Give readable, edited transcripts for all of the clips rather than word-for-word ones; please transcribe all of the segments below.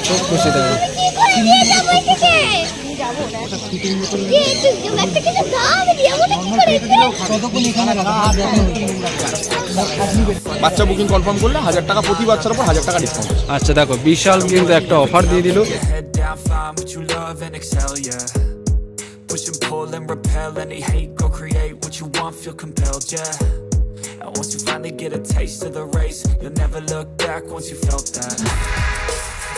খুব খুশি দেবে। বাচ্চা বুকিং কনফার্ম করলে 1000 টাকা প্রতি বাচ্চার উপর 1000 টাকা ডিসকাউন্ট। আচ্ছা দেখো বিশাল কিন্তু একটা অফার দিয়ে দিল। Push and pull and repel any hate, go create what you want, feel compelled, yeah. And once you finally get a taste of the race, you'll never look back once you felt that.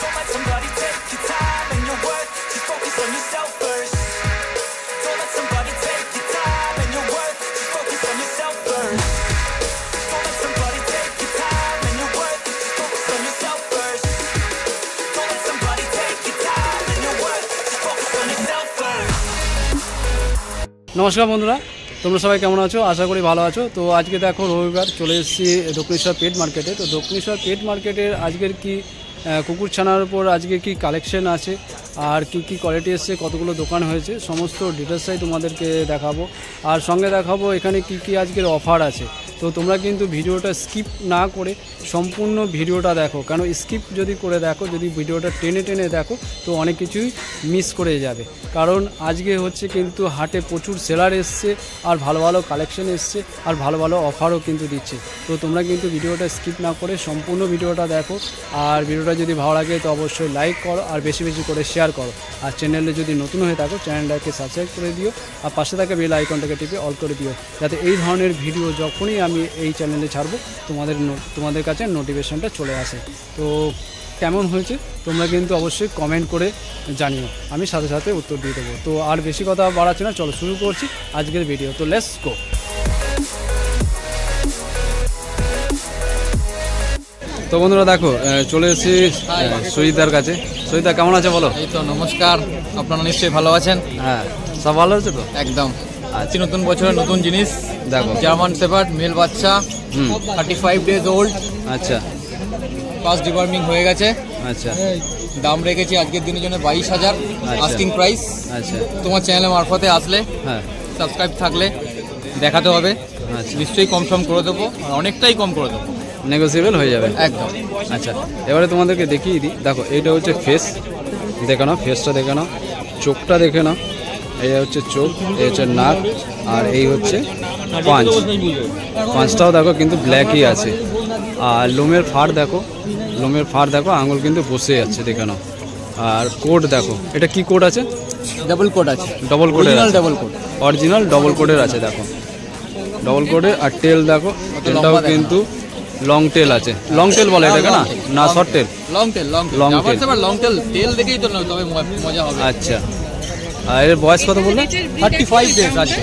Don't let somebody take your time and your worth, just focus on yourself first. Don't let somebody take your time and your worth, just focus on yourself first. Don't let somebody take your time and your worth, just focus on yourself first. Don't let somebody take your time and your worth, just focus on yourself first. নমস্কার বন্ধুরা, তোমরা সবাই কেমন আছো? আশা করি ভালো আছো। তো আজকে দেখো রবিবার, চলে এসেছি দক্ষিণেশ্বর পেট মার্কেটে। তো দক্ষিণেশ্বর পেট মার্কেটের আজকের কি কুকুর ছানার উপর আজকে কি কালেকশন আছে আর কি কি কোয়ালিটি এসছে, কতগুলো দোকান হয়েছে, সমস্ত ডিটেলসটাই তোমাদেরকে দেখাবো। আর সঙ্গে দেখাবো এখানে কি কি আজকের অফার আছে। তো তোমরা কিন্তু ভিডিওটা স্কিপ না করে সম্পূর্ণ ভিডিওটা দেখো, কারণ স্কিপ যদি করে দেখো, যদি ভিডিওটা টেনে টেনে দেখো তো অনেক কিছুই মিস করে যাবে। কারণ আজকে হচ্ছে কিন্তু হাটে প্রচুর সেলার এসছে আর ভালো ভালো কালেকশন এসছে আর ভালো ভালো অফারও কিন্তু দিচ্ছে। তো তোমরা কিন্তু ভিডিওটা স্কিপ না করে সম্পূর্ণ ভিডিওটা দেখো। আর ভিডিওটা যদি ভালো লাগে তো অবশ্যই লাইক করো আর বেশি বেশি করে শেয়ার করো। আর চ্যানেলে যদি নতুন হয়ে থাকো চ্যানেলটাকে সাবস্ক্রাইব করে দিও আর পাশে থাকা বেল আইকনটাকে টিপে অল করে দিও, যাতে এই ধরনের ভিডিও যখনই আমি এই চ্যানেলে ছাড়বো তোমাদের কাছে নোটিফিকেশনটা চলে আসে। তো কেমন হয়েছে তোমরা কিন্তু অবশ্যই কমেন্ট করে জানিও, আমি সাথে সাথে উত্তর দিয়ে দেবো। তো আর বেশি কথা বাড়াচ্ছি না, চলো শুরু করছি আজকের ভিডিও। তো লেটস গো। তো বন্ধুরা দেখো চলে এসেছি সৈয়দার কাছে। সৈয়দা কেমন আছে বলো? এই তো নমস্কার, আপনারা নিশ্চয়ই ভালো আছেন? হ্যাঁ, সব ভালো আছে তো? একদম। আজকে নতুন বছরের নতুন জিনিস দেখো, জার্মান শেপার্ড মেল বাচ্চা 35 ডেজ ওল্ড। আচ্ছা, ফার্স্ট ডিওয়ার্মিং হয়ে গেছে। আচ্ছা, দাম রেখেছি আজকের দিনের জন্য 22,000 আস্কিং প্রাইস। আচ্ছা, তোমার চ্যানেলের মারফতে আসলে, হ্যাঁ, সাবস্ক্রাইব থাকলে দেখাতে হবে। আচ্ছা, নিশ্চয়ই কম সম করে দেবো, আর অনেকটাই কম করে দেবো, নেগোসিয়েবল হয়ে যাবে একদম। আচ্ছা, এবারে তোমাদেরকে দেখিয়ে দিই। দেখো এইটা হচ্ছে ফেস, দেখে নাও ফেসটা, দেখে নাও চোখটা, দেখে নাও এই হচ্ছে চোখ, এই হচ্ছে নাক, আর এই হচ্ছে পাঁচটাও দেখো কিন্তু ব্ল্যাকই আছে। আর লোমের ফাড় দেখো, লোমের ফাড় দেখো, আঙুল কিন্তু বসে যাচ্ছে, দেখে নাও। আর কোড দেখো, এটা কি কোড আছে? ডাবল কোড আছে, ডবল কোডের, ডাবল কোড, অরিজিনাল ডবল কোডের আছে। দেখো ডবল কোডের। আর টেল দেখো, টেলটাও কিন্তু লং টেল আছে। লং টেল বলে এটাকে, না না short tail? Long tail, long tail, long tail, long tail. Tail দেখেই তো তবে মজা হবে। আচ্ছা, আর এর বয়স কত বললে? 35 ডেজ আছে।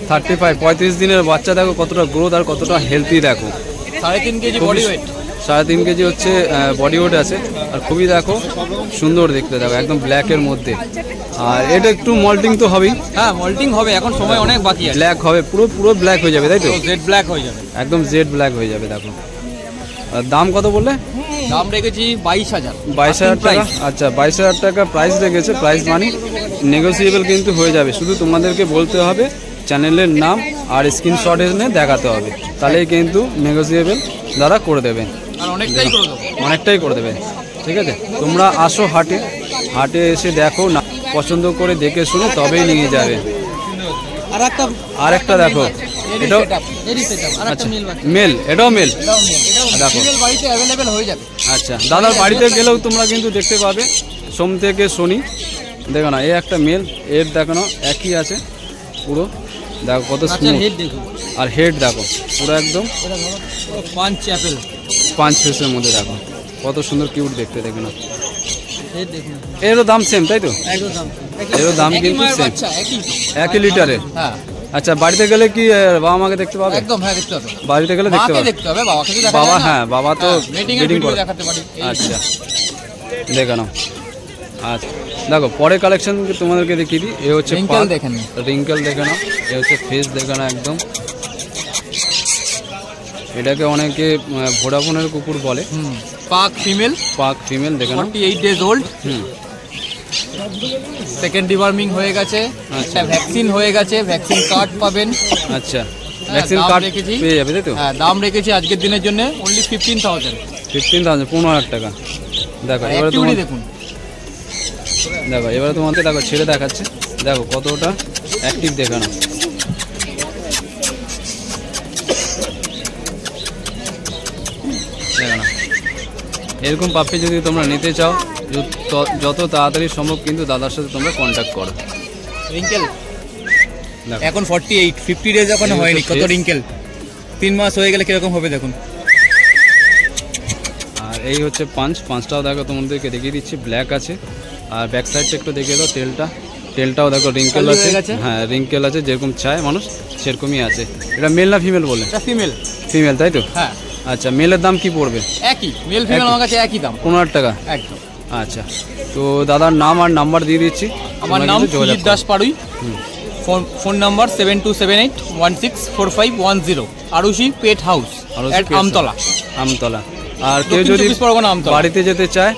35, 35 দিনের বাচ্চা। দেখো কতটা গ্রোথ আর কতটা হেলদি দেখো। 3.5 কেজি বডি ওয়েট, 3.5 কেজি হচ্ছে বডি ওয়েট আছে। আর খুবই দেখো সুন্দর দেখতে, দেখো একদম ব্ল্যাকের মধ্যে। আর এটা একটু মল্টিং তো হবেই। হ্যাঁ মল্টিং হবে, এখন সময় অনেক বাকি আছে। ব্ল্যাক হবে, পুরো পুরো ব্ল্যাক হয়ে যাবে, তাই তো? জেড ব্ল্যাক হয়ে যাবে, একদম জেড ব্ল্যাক হয়ে যাবে। দেখো আর দাম কত বললে? দাম রেখেছি 22,000। 22,000 টাকা। আচ্ছা, 22,000 টাকা প্রাইস রেখেছে। প্রাইস মানি নেগোসিয়েবল কিন্তু হয়ে যাবে। শুধু তোমাদেরকে বলতে হবে চ্যানেলের নাম আর স্ক্রিনশট এনে দেখাতে হবে, তাহলেই কিন্তু নেগোসিয়েবল দ্বারা করে দেবে, আর অনেকটাই করে দেবো, অনেকটাই করে দেবে। ঠিক আছে, তোমরা আসো হাটে, হাটে এসে দেখো, না পছন্দ করে দেখে শুনে তবেই নিয়ে যাবে। আর একটা দেখো, এটাও আচ্ছা মেল, এটাও মেল। দেখো বাড়িতে অ্যাভেলেবেল হয়ে যাবে। আচ্ছা, দাদার বাড়িতে গেলেও তোমরা কিন্তু দেখতে পাবে, সোম থেকে শনি। দেখো না, এই একটা মেল, এর দেখো না একই আছে পুরো। দেখো কত স্মুথ। আর হেড দেখো পুরো একদম পাঁচ অ্যাপেল, 5 ফেসের মধ্যে। দেখো কত সুন্দর কিউট দেখতে, দেখো না। এরও দাম সেম, তাই তো? এরও দাম কিন্তু সেম, 1 লিটারে। হ্যাঁ। আচ্ছা, বাড়িতে গেলে কি বাবা মাকে দেখতে পাবে? একদম, হ্যাঁ দেখতে হবে। বাড়িতে গেলে দেখতে পাবে, বাবাকে তো দেখা বাবা, যায় না। হ্যাঁ বাবা তো ব্রিডিং করে দেখাতে পারি। আচ্ছা, দেখে নাও। আচ্ছা দেখো পরে কালেকশন তোমাদেরকে দেখিয়ে দিই। এ হচ্ছে রিঙ্কেল, দেখেন রিঙ্কেল দেখে নাও। এ হচ্ছে ফেস দেখে নাও একদম। এটাকে অনেকে ভোডাফোনের কুকুর বলে। পাক ফিমেল, পাক ফিমেল দেখে নাও, 48 ডেজ ওল্ড। সেকেন্ড ডিওয়ার্মিং হয়ে গেছে, একটা ভ্যাকসিন হয়ে গেছে, ভ্যাকসিন কার্ড পাবেন। আচ্ছা, ভ্যাকসিন কার্ড পেয়ে যাবে, তাই তো? হ্যাঁ, দাম রেখেছি আজকের দিনের জন্য অনলি 15,000। 15,000, 15,000 টাকা। দেখো এবারে অ্যাক্টিভিটি দেখুন। দেখো এবারে তোমাকে দেখো ছেড়ে দেখাচ্ছে, দেখো কতটা অ্যাক্টিভ দেখানো। দেখো না, এরকম পাপ্পি যদি তোমরা নিতে চাও যত তাড়াতাড়ি সম্ভব কিন্তু দাদার সাথে তোমরা কন্ট্যাক্ট করো। রিঙ্কেল দেখো এখন 48, 50 ডেজ এখনো এই হয়নি, হচ্ছে কত face। রিঙ্কেল, 3 মাস হয়ে গেলে কিরকম হবে দেখুন। আর এই হচ্ছে পাঁচটাও দেখো তোমাদেরকে দেখিয়ে দিচ্ছি, ব্ল্যাক আছে। আর ব্যাক সাইডটা একটু দেখিয়ে দাও, তেলটাও দেখো রিঙ্কেল কালি আছে। হয়ে গেছে। হ্যাঁ রিঙ্কেল আছে, যেরকম চায় মানুষ সেরকমই আছে। এটা মেল না ফিমেল বলে? এটা ফিমেল। ফিমেল তাই তো? হ্যাঁ আচ্ছা, মেলের দাম কি পড়বে? একই, মেল ফিমেল আমার কাছে একই দাম। 15,000 টাকা। একদম। আচ্ছা, তো দাদার নাম আর নাম্বার দিয়ে দিচ্ছি। আমার তোমরা নাম কিন্তু যোগাযোগ Sujit Das Parui, phone number 7278164510, Arushi pet house করো। এট আমতলা। আমতলা। আর কেউ দক্ষিণ যদি 24 পরগনা আমতলা। বাড়িতে যেতে চায়?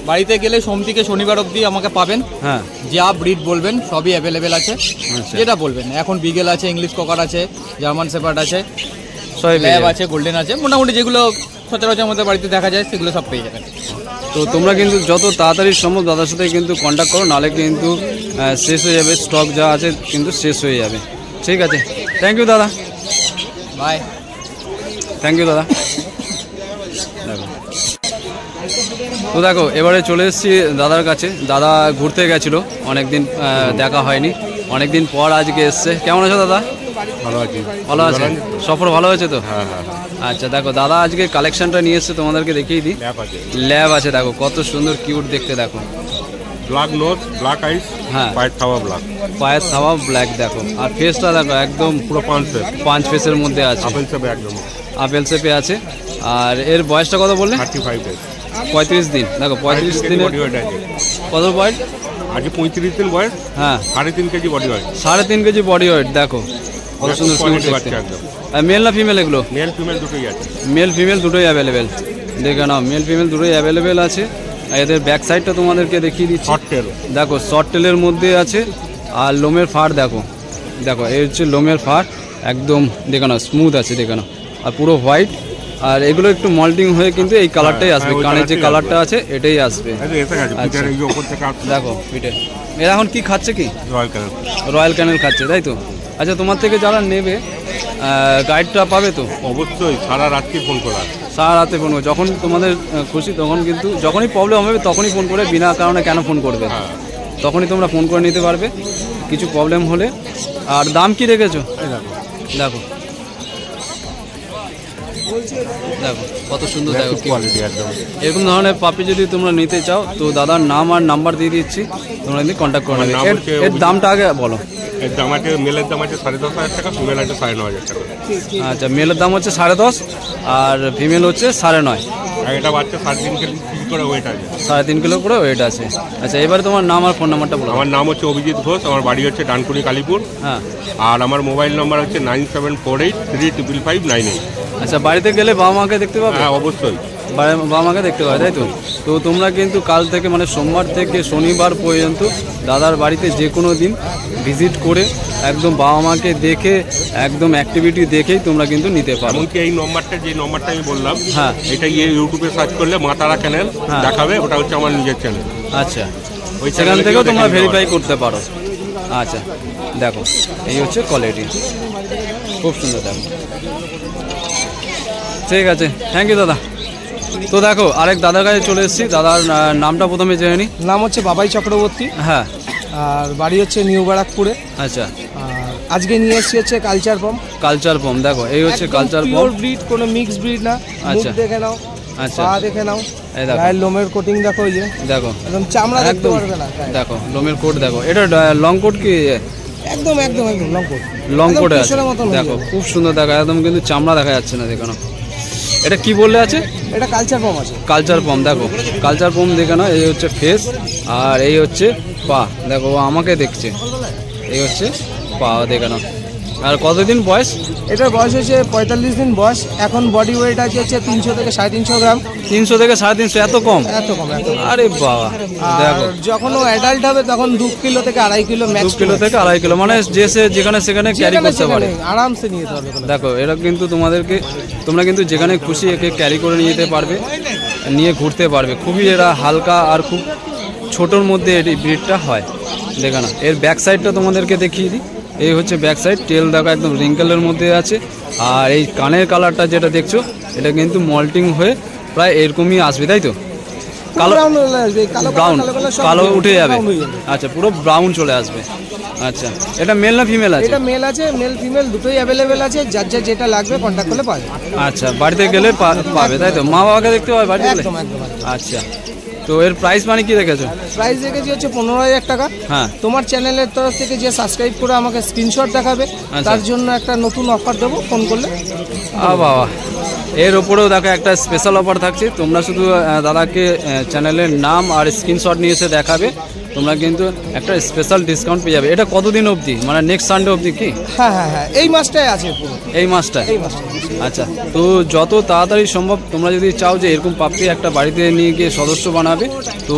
বাড়িতে গেলে সোম থেকে শনিবার অবধি আমাকে পাবেন। হ্যাঁ যা ব্রিড বলবেন সবই অ্যাভেলেবেল আছে, আচ্ছা। যেটা বলবেন। এখন বিগেল আছে, ইংলিশ কোকার আছে, জার্মান শেপার্ড আছে, সবাই পেয়ে ল্যাব যাবে। আছে, গোল্ডেন আছে, মোটামুটি যেগুলো সচরাচর আমাদের বাড়িতে দেখা যায় সেগুলো সব পেয়ে যাবেন। তো তোমরা কিন্তু যত তাড়াতাড়ি সম্ভব দাদার সাথে কিন্তু কন্ট্যাক্ট করো, নাহলে কিন্তু শেষ হয়ে যাবে, স্টক যা আছে কিন্তু শেষ হয়ে যাবে। ঠিক আছে, থ্যাংক ইউ দাদা। বাই। থ্যাংক ইউ দাদা। দেখো তো দেখো এবারে চলে এসেছি দাদার কাছে। দাদা ঘুরতে গেছিলো, অনেকদিন দেখা হয়নি, অনেকদিন পর আজকে এসছে। কেমন আছো দাদা? ভালো আছি। ভালো আছে? সফর ভালো হয়েছে তো? হ্যাঁ হ্যাঁ। আচ্ছা, দেখো দাদা আজকে কালেকশনটা নিয়ে এসছে, তোমাদেরকে দেখিয়ে দিই। ল্যাব আছে, ল্যাব আছে, দেখো কত সুন্দর কিউট দেখতে। দেখো ব্ল্যাক নোজ, ব্ল্যাক আইস, হ্যাঁ। হোয়াইট থাওয়া ব্ল্যাক, পায়ের থাওয়া ব্ল্যাক। দেখো আর ফেসটা দেখো একদম পুরো পাঁচ ফেসের মধ্যে আছে, আপেল সব একদম আপেল শেপে আছে। আর এর বয়সটা কত বললে? 35 ডেজ। 35 দিন। দেখো 35 দিনে বডি ওয়েট আছে। কত পয়েন্ট? আজ 35 দিন বয়স, হ্যাঁ 3.5 KG body weight. 3.5 KG body weight. দেখো কত সুন্দর কিউট দেখতে। বাচ্চা একদম। আর মেল না ফিমেল এগুলো? মেল ফিমেল দুটোই আছে। মেল ফিমেল দুটোই অ্যাভেলেবেল। দেখে নাও, মেল ফিমেল দুটোই অ্যাভেলেবেল আছে। আর এদের ব্যাক সাইডটা তোমাদেরকে দেখিয়ে দিচ্ছি। শর্ট টেল, দেখো শর্ট টেলের মধ্যে আছে। আর লোমের ফাড় দেখো, দেখো এই হচ্ছে লোমের ফাড়, একদম দেখো না স্মুথ আছে, দেখো না। আর পুরো হোয়াইট। আর এগুলো একটু মল্টিং হয়ে কিন্তু এই কালারটাই আসবে, হ্যাঁ, ওই কানের যে কালারটাই কালারটা আছে এটাই আসবে। এই যে এসে গেছে আচ্ছা। পিটার এই যে উপর থেকে আসছে দেখো পিঠে এরা এখন কি খাচ্ছে? কি রয়্যাল ক্যানেল। রয়্যাল ক্যানেল খাচ্ছে, তাই তো? আচ্ছা, তোমার থেকে যারা নেবে গাইডটা পাবে তো? অবশ্যই সারা রাত্রি ফোন করা। সারা রাতে ফোন করবে, যখন তোমাদের খুশি তখন, কিন্তু যখনই প্রবলেম হবে তখনই ফোন করে, বিনা কারণে কেন ফোন করবে? হ্যাঁ। তখনই তোমরা ফোন করে নিতে পারবে কিছু প্রবলেম হলে। আর দাম কি রেখেছো? এই দেখো, দেখো দেখো কত সুন্দর। দেখো কি কোয়ালিটি একদম। এরকম ধরনের পাপি যদি তোমরা নিতে চাও তো দাদার নাম আর নাম্বার দিয়ে দিচ্ছি, তোমরা কিন্তু কন্ট্যাক্ট করে আমার নেবে। নাম হচ্ছে এর দামটা আগে বলো। এর দাম আছে, মেলের দাম আছে 10,500 টাকা, ফিমেল আছে 9,500 টাকা। আচ্ছা, মেলের দাম হচ্ছে 10.5 আর ফিমেল হচ্ছে 9.5। আর এটা বাচ্চা 3.5 কেজি করে ওয়েট আছে। 3.5 কিলো করে ওয়েট আছে। আচ্ছা, এবারে তোমার নাম আর ফোন নাম্বারটা বলো। আমার নাম হচ্ছে অভিজিৎ ঘোষ, আমার বাড়ি হচ্ছে ডানকুনি কালীপুর। হ্যাঁ। আর আমার মোবাইল নাম্বার হচ্ছে 9748355598। আচ্ছা, বাড়িতে গেলে বাবা মাকে দেখতে পাবে? হ্যাঁ অবশ্যই। বাবা মাকে দেখতে পাবে, তাই তো? তো তোমরা কিন্তু কাল থেকে মানে সোমবার থেকে শনিবার পর্যন্ত দাদার বাড়িতে যে কোনো দিন ভিজিট করে একদম বাবা মাকে দেখে একদম অ্যাক্টিভিটি দেখেই তোমরা কিন্তু নিতে পারো। এমনকি এই নম্বরটা, যে নম্বরটা আমি বললাম, হ্যাঁ। এটা ইউটিউবে সার্চ করলে মাতারা চ্যানেল হ্যাঁ। দেখাবে, ওটা হচ্ছে আমার নিজের চ্যানেল। আচ্ছা, ওই সেখান চ্যানেলে থেকেও গিয়ে তোমরা দেখে নিতে ভেরিফাই পারো। করতে পারো। আচ্ছা, দেখো এই হচ্ছে কোয়ালিটি, খুব সুন্দর। দেখো, ঠিক আছে, থ্যাংক ইউ দাদা। তো দেখো আরেক দাদার কাছে চলে এসেছি। দাদার নামটা প্রথমে জেনে নিই। নাম হচ্ছে বাবাই চক্রবর্তী, হ্যাঁ। আর বাড়ি হচ্ছে নিউ ব্যারাকপুরে। আচ্ছা, আর আজকে নিয়ে এসেছি হচ্ছে কালচার পম। কালচার পম। দেখো এই হচ্ছে কালচার পম, পিওর ব্রিড, কোনো মিক্স ব্রিড না। আচ্ছা। মুখ দেখে নাও, আচ্ছা, পা দেখে নাও, এই দেখো, গায়ের লোমের কোটিং দেখো, এই যে দেখো একদম চামড়া দেখতে একদম। পারবে না গায়ে। দেখো লোমের কোট দেখো, এটা লং কোট কি? একদম একদম একদম লং কোট, লং একদম কোটে আছে। কিশোরের মতন হয়ে দেখো যাবে। খুব সুন্দর, দেখো একদম কিন্তু চামড়া দেখা যাচ্ছে না। দেখো না, এটা কি বললে আছে? এটা কালচার পম আছে। কালচার পম। দেখো কালচার পম দেখে না, এই হচ্ছে ফেস আর এই হচ্ছে পা। দেখো ও আমাকে দেখছে, এই হচ্ছে পা, দেখে না আর কতদিন বয়স? এটার বয়স হচ্ছে 45 দিন বয়স। এখন বডি ওয়েট আছে হচ্ছে 300 থেকে 350 গ্রাম। 300 থেকে 350, এত কম? এত কম, এত কম। আরে বাবা, দেখো আর যখন ও অ্যাডাল্ট হবে তখন 2 কিলো থেকে 2.5 কিলো 2 ম্যাক্স। কিলো থেকে 2.5 কিলো, মানে যে সে যেখানে সেখানে ক্যারি করতে পারে, আরামসে নিয়ে যেতে পারবে। দেখো এরা কিন্তু তোমরা কিন্তু যেখানে খুশি একে ক্যারি করে নিয়ে যেতে পারবে, নিয়ে ঘুরতে পারবে। খুবই এরা হালকা আর খুব ছোটোর মধ্যে এই ব্রিডটা হয়। দেখো না, এর ব্যাক সাইডটা তোমাদেরকে দেখিয়ে দিই। এই হচ্ছে ব্যাক সাইড, টেল দেখো একদম রিঙ্কেলের মধ্যে আছে। আর এই কানের কালারটা যেটা দেখছো, এটা কিন্তু মল্টিং হয়ে প্রায় এরকমই আসবে, তাই তো? কালো ব্রাউন, কালো উঠে যাবে। আচ্ছা, পুরো ব্রাউন চলে আসবে। আচ্ছা, এটা মেল না ফিমেল আছে? এটা মেল আছে, মেল ফিমেল দুটোই অ্যাভেলেবেল আছে। যার যার যেটা লাগবে কন্ট্যাক্ট করলে পাবে। আচ্ছা, বাড়িতে গেলে পাবে, তাই তো? মা বাবাকে দেখতে পাবে বাড়িতে গেলে? একদম একদম। আচ্ছা, তো এর প্রাইস মানে কি রেখেছো? প্রাইস রেখেছি হচ্ছে 15,000 টাকা। হ্যাঁ। তোমার চ্যানেলের তরফ থেকে যে সাবস্ক্রাইব করে আমাকে স্ক্রিনশট দেখাবে, তার জন্য একটা নতুন অফার দেবো ফোন করলে। বাবা, এর ওপরেও দেখো একটা স্পেশাল অফার থাকছে। তোমরা শুধু দাদাকে চ্যানেলের নাম আর স্ক্রিনশট নিয়ে এসে দেখাবে, তোমরা কিন্তু একটা স্পেশাল ডিসকাউন্ট পেয়ে যাবে। এটা কতদিন অবধি, মানে নেক্সট সানডে অবধি কি? হ্যাঁ হ্যাঁ হ্যাঁ, এই মাসটাই আছে পুরো। এই মাসটায়? এই মাসটাই। আচ্ছা, তো যত তাড়াতাড়ি সম্ভব তোমরা যদি চাও যে এরকম পাপ্পি একটা বাড়িতে নিয়ে গিয়ে সদস্য বানাবে, তো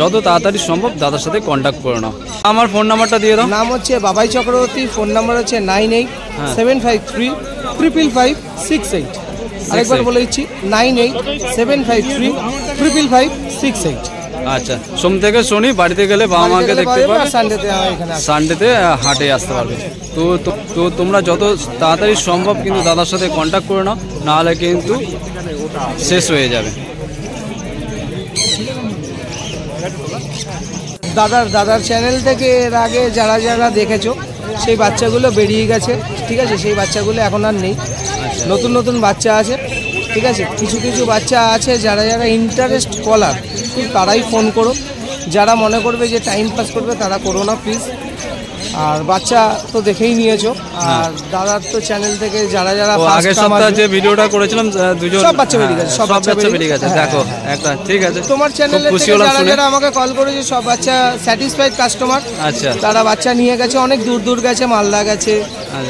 যত তাড়াতাড়ি সম্ভব দাদার সাথে কন্ট্যাক্ট করে নাও। আমার ফোন নাম্বারটা দিয়ে দাও। নাম হচ্ছে বাবাই চক্রবর্তী, ফোন নাম্বার হচ্ছে 9875355568। আরেকবার বলে দিচ্ছি, 9875355568। আচ্ছা, সোম থেকে শনি বাড়িতে গেলে বাবা মাকে দেখতে পাবে, সানডেতে হাটে আসতে পারবে। তো তোমরা যত তাড়াতাড়ি সম্ভব কিন্তু দাদার সাথে কন্ট্যাক্ট করে নাও, নাহলে কিন্তু শেষ হয়ে যাবে। দাদার চ্যানেল থেকে এর আগে যারা যারা দেখেছো সেই বাচ্চাগুলো বেরিয়ে গেছে, ঠিক আছে? সেই বাচ্চাগুলো এখন আর নেই, নতুন নতুন বাচ্চা আছে, ঠিক আছে? কিছু কিছু বাচ্চা আছে যারা যারা ইন্টারেস্ট কলার, তারাই ফোন করো। যারা মনে করবে যে টাইম পাস করবে তারা করো না প্লিজ। আর বাচ্চা তো দেখেই নিয়েছো। আর দাদার তো চ্যানেল থেকে যারা যারা আগের সপ্তাহে যে ভিডিওটা করেছিলাম, দুজন সব বাচ্চা বেরিয়ে গেছে, সব বাচ্চা বেরিয়ে গেছে। দেখো একটা, ঠিক আছে, তোমার চ্যানেলে যারা যারা আমাকে কল করেছে সব বাচ্চা স্যাটিসফাইড কাস্টমার। আচ্ছা, তারা বাচ্চা নিয়ে গেছে, অনেক দূর দূর গেছে, মালদা গেছে,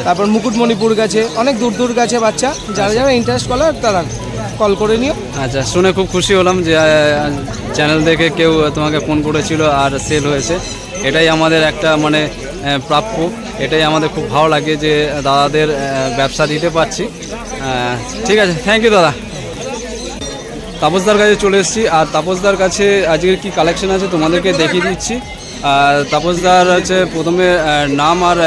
তারপর মুকুটমণিপুর গেছে, অনেক দূর দূর গেছে বাচ্চা। যারা যারা ইন্টারেস্ট কলার তারা কল করে নিও। আচ্ছা, শুনে খুব খুশি হলাম যে চ্যানেল থেকে কেউ তোমাকে ফোন করেছিল আর সেল হয়েছে। এটাই আমাদের একটা মানে প্রাপ্য। এটাই আমাদের খুব ভালো লাগে যে দাদাদের ব্যবসা দিতে পারছি। ঠিক আছে, থ্যাংক ইউ দাদা। তাপসদার কাছে চলে এসেছি, আর তাপসদার কাছে আজকের কি কালেকশন আছে তোমাদেরকে দেখিয়ে দিচ্ছি। আর তাপসদার হচ্ছে প্রথমে নাম আর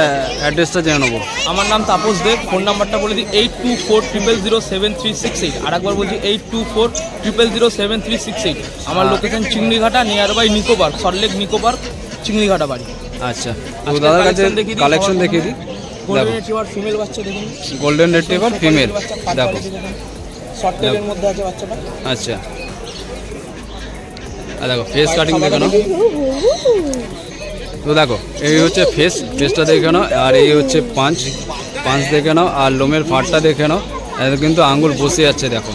অ্যাড্রেসটা জেনে নেবো। আমার নাম তাপস দেব, ফোন নাম্বারটা বলে দিই 8240007368। আর একবার বলছি 8240007368। আমার location Chingrighata, near by Nicco park, Salt Lake Nicco park, Chingrighata বাড়ি। আচ্ছা, তো দাদার কাছে কালেকশন দেখিয়ে দিই। গোল্ডেন রিট্রিভার ফিমেল বাচ্চা দেখুন, গোল্ডেন রিট্রিভার ফিমেল, দেখো শর্ট টেলের মধ্যে আছে বাচ্চাটা। আচ্ছা, আর দেখো ফেস কাটিং দেখে নাও। তো দেখো এই হচ্ছে ফেসটা দেখে নাও, আর এই হচ্ছে পাঁচ দেখে নাও, আর লোমের ফাটটা দেখে নাও। এটা কিন্তু আঙ্গুল বসে যাচ্ছে, দেখো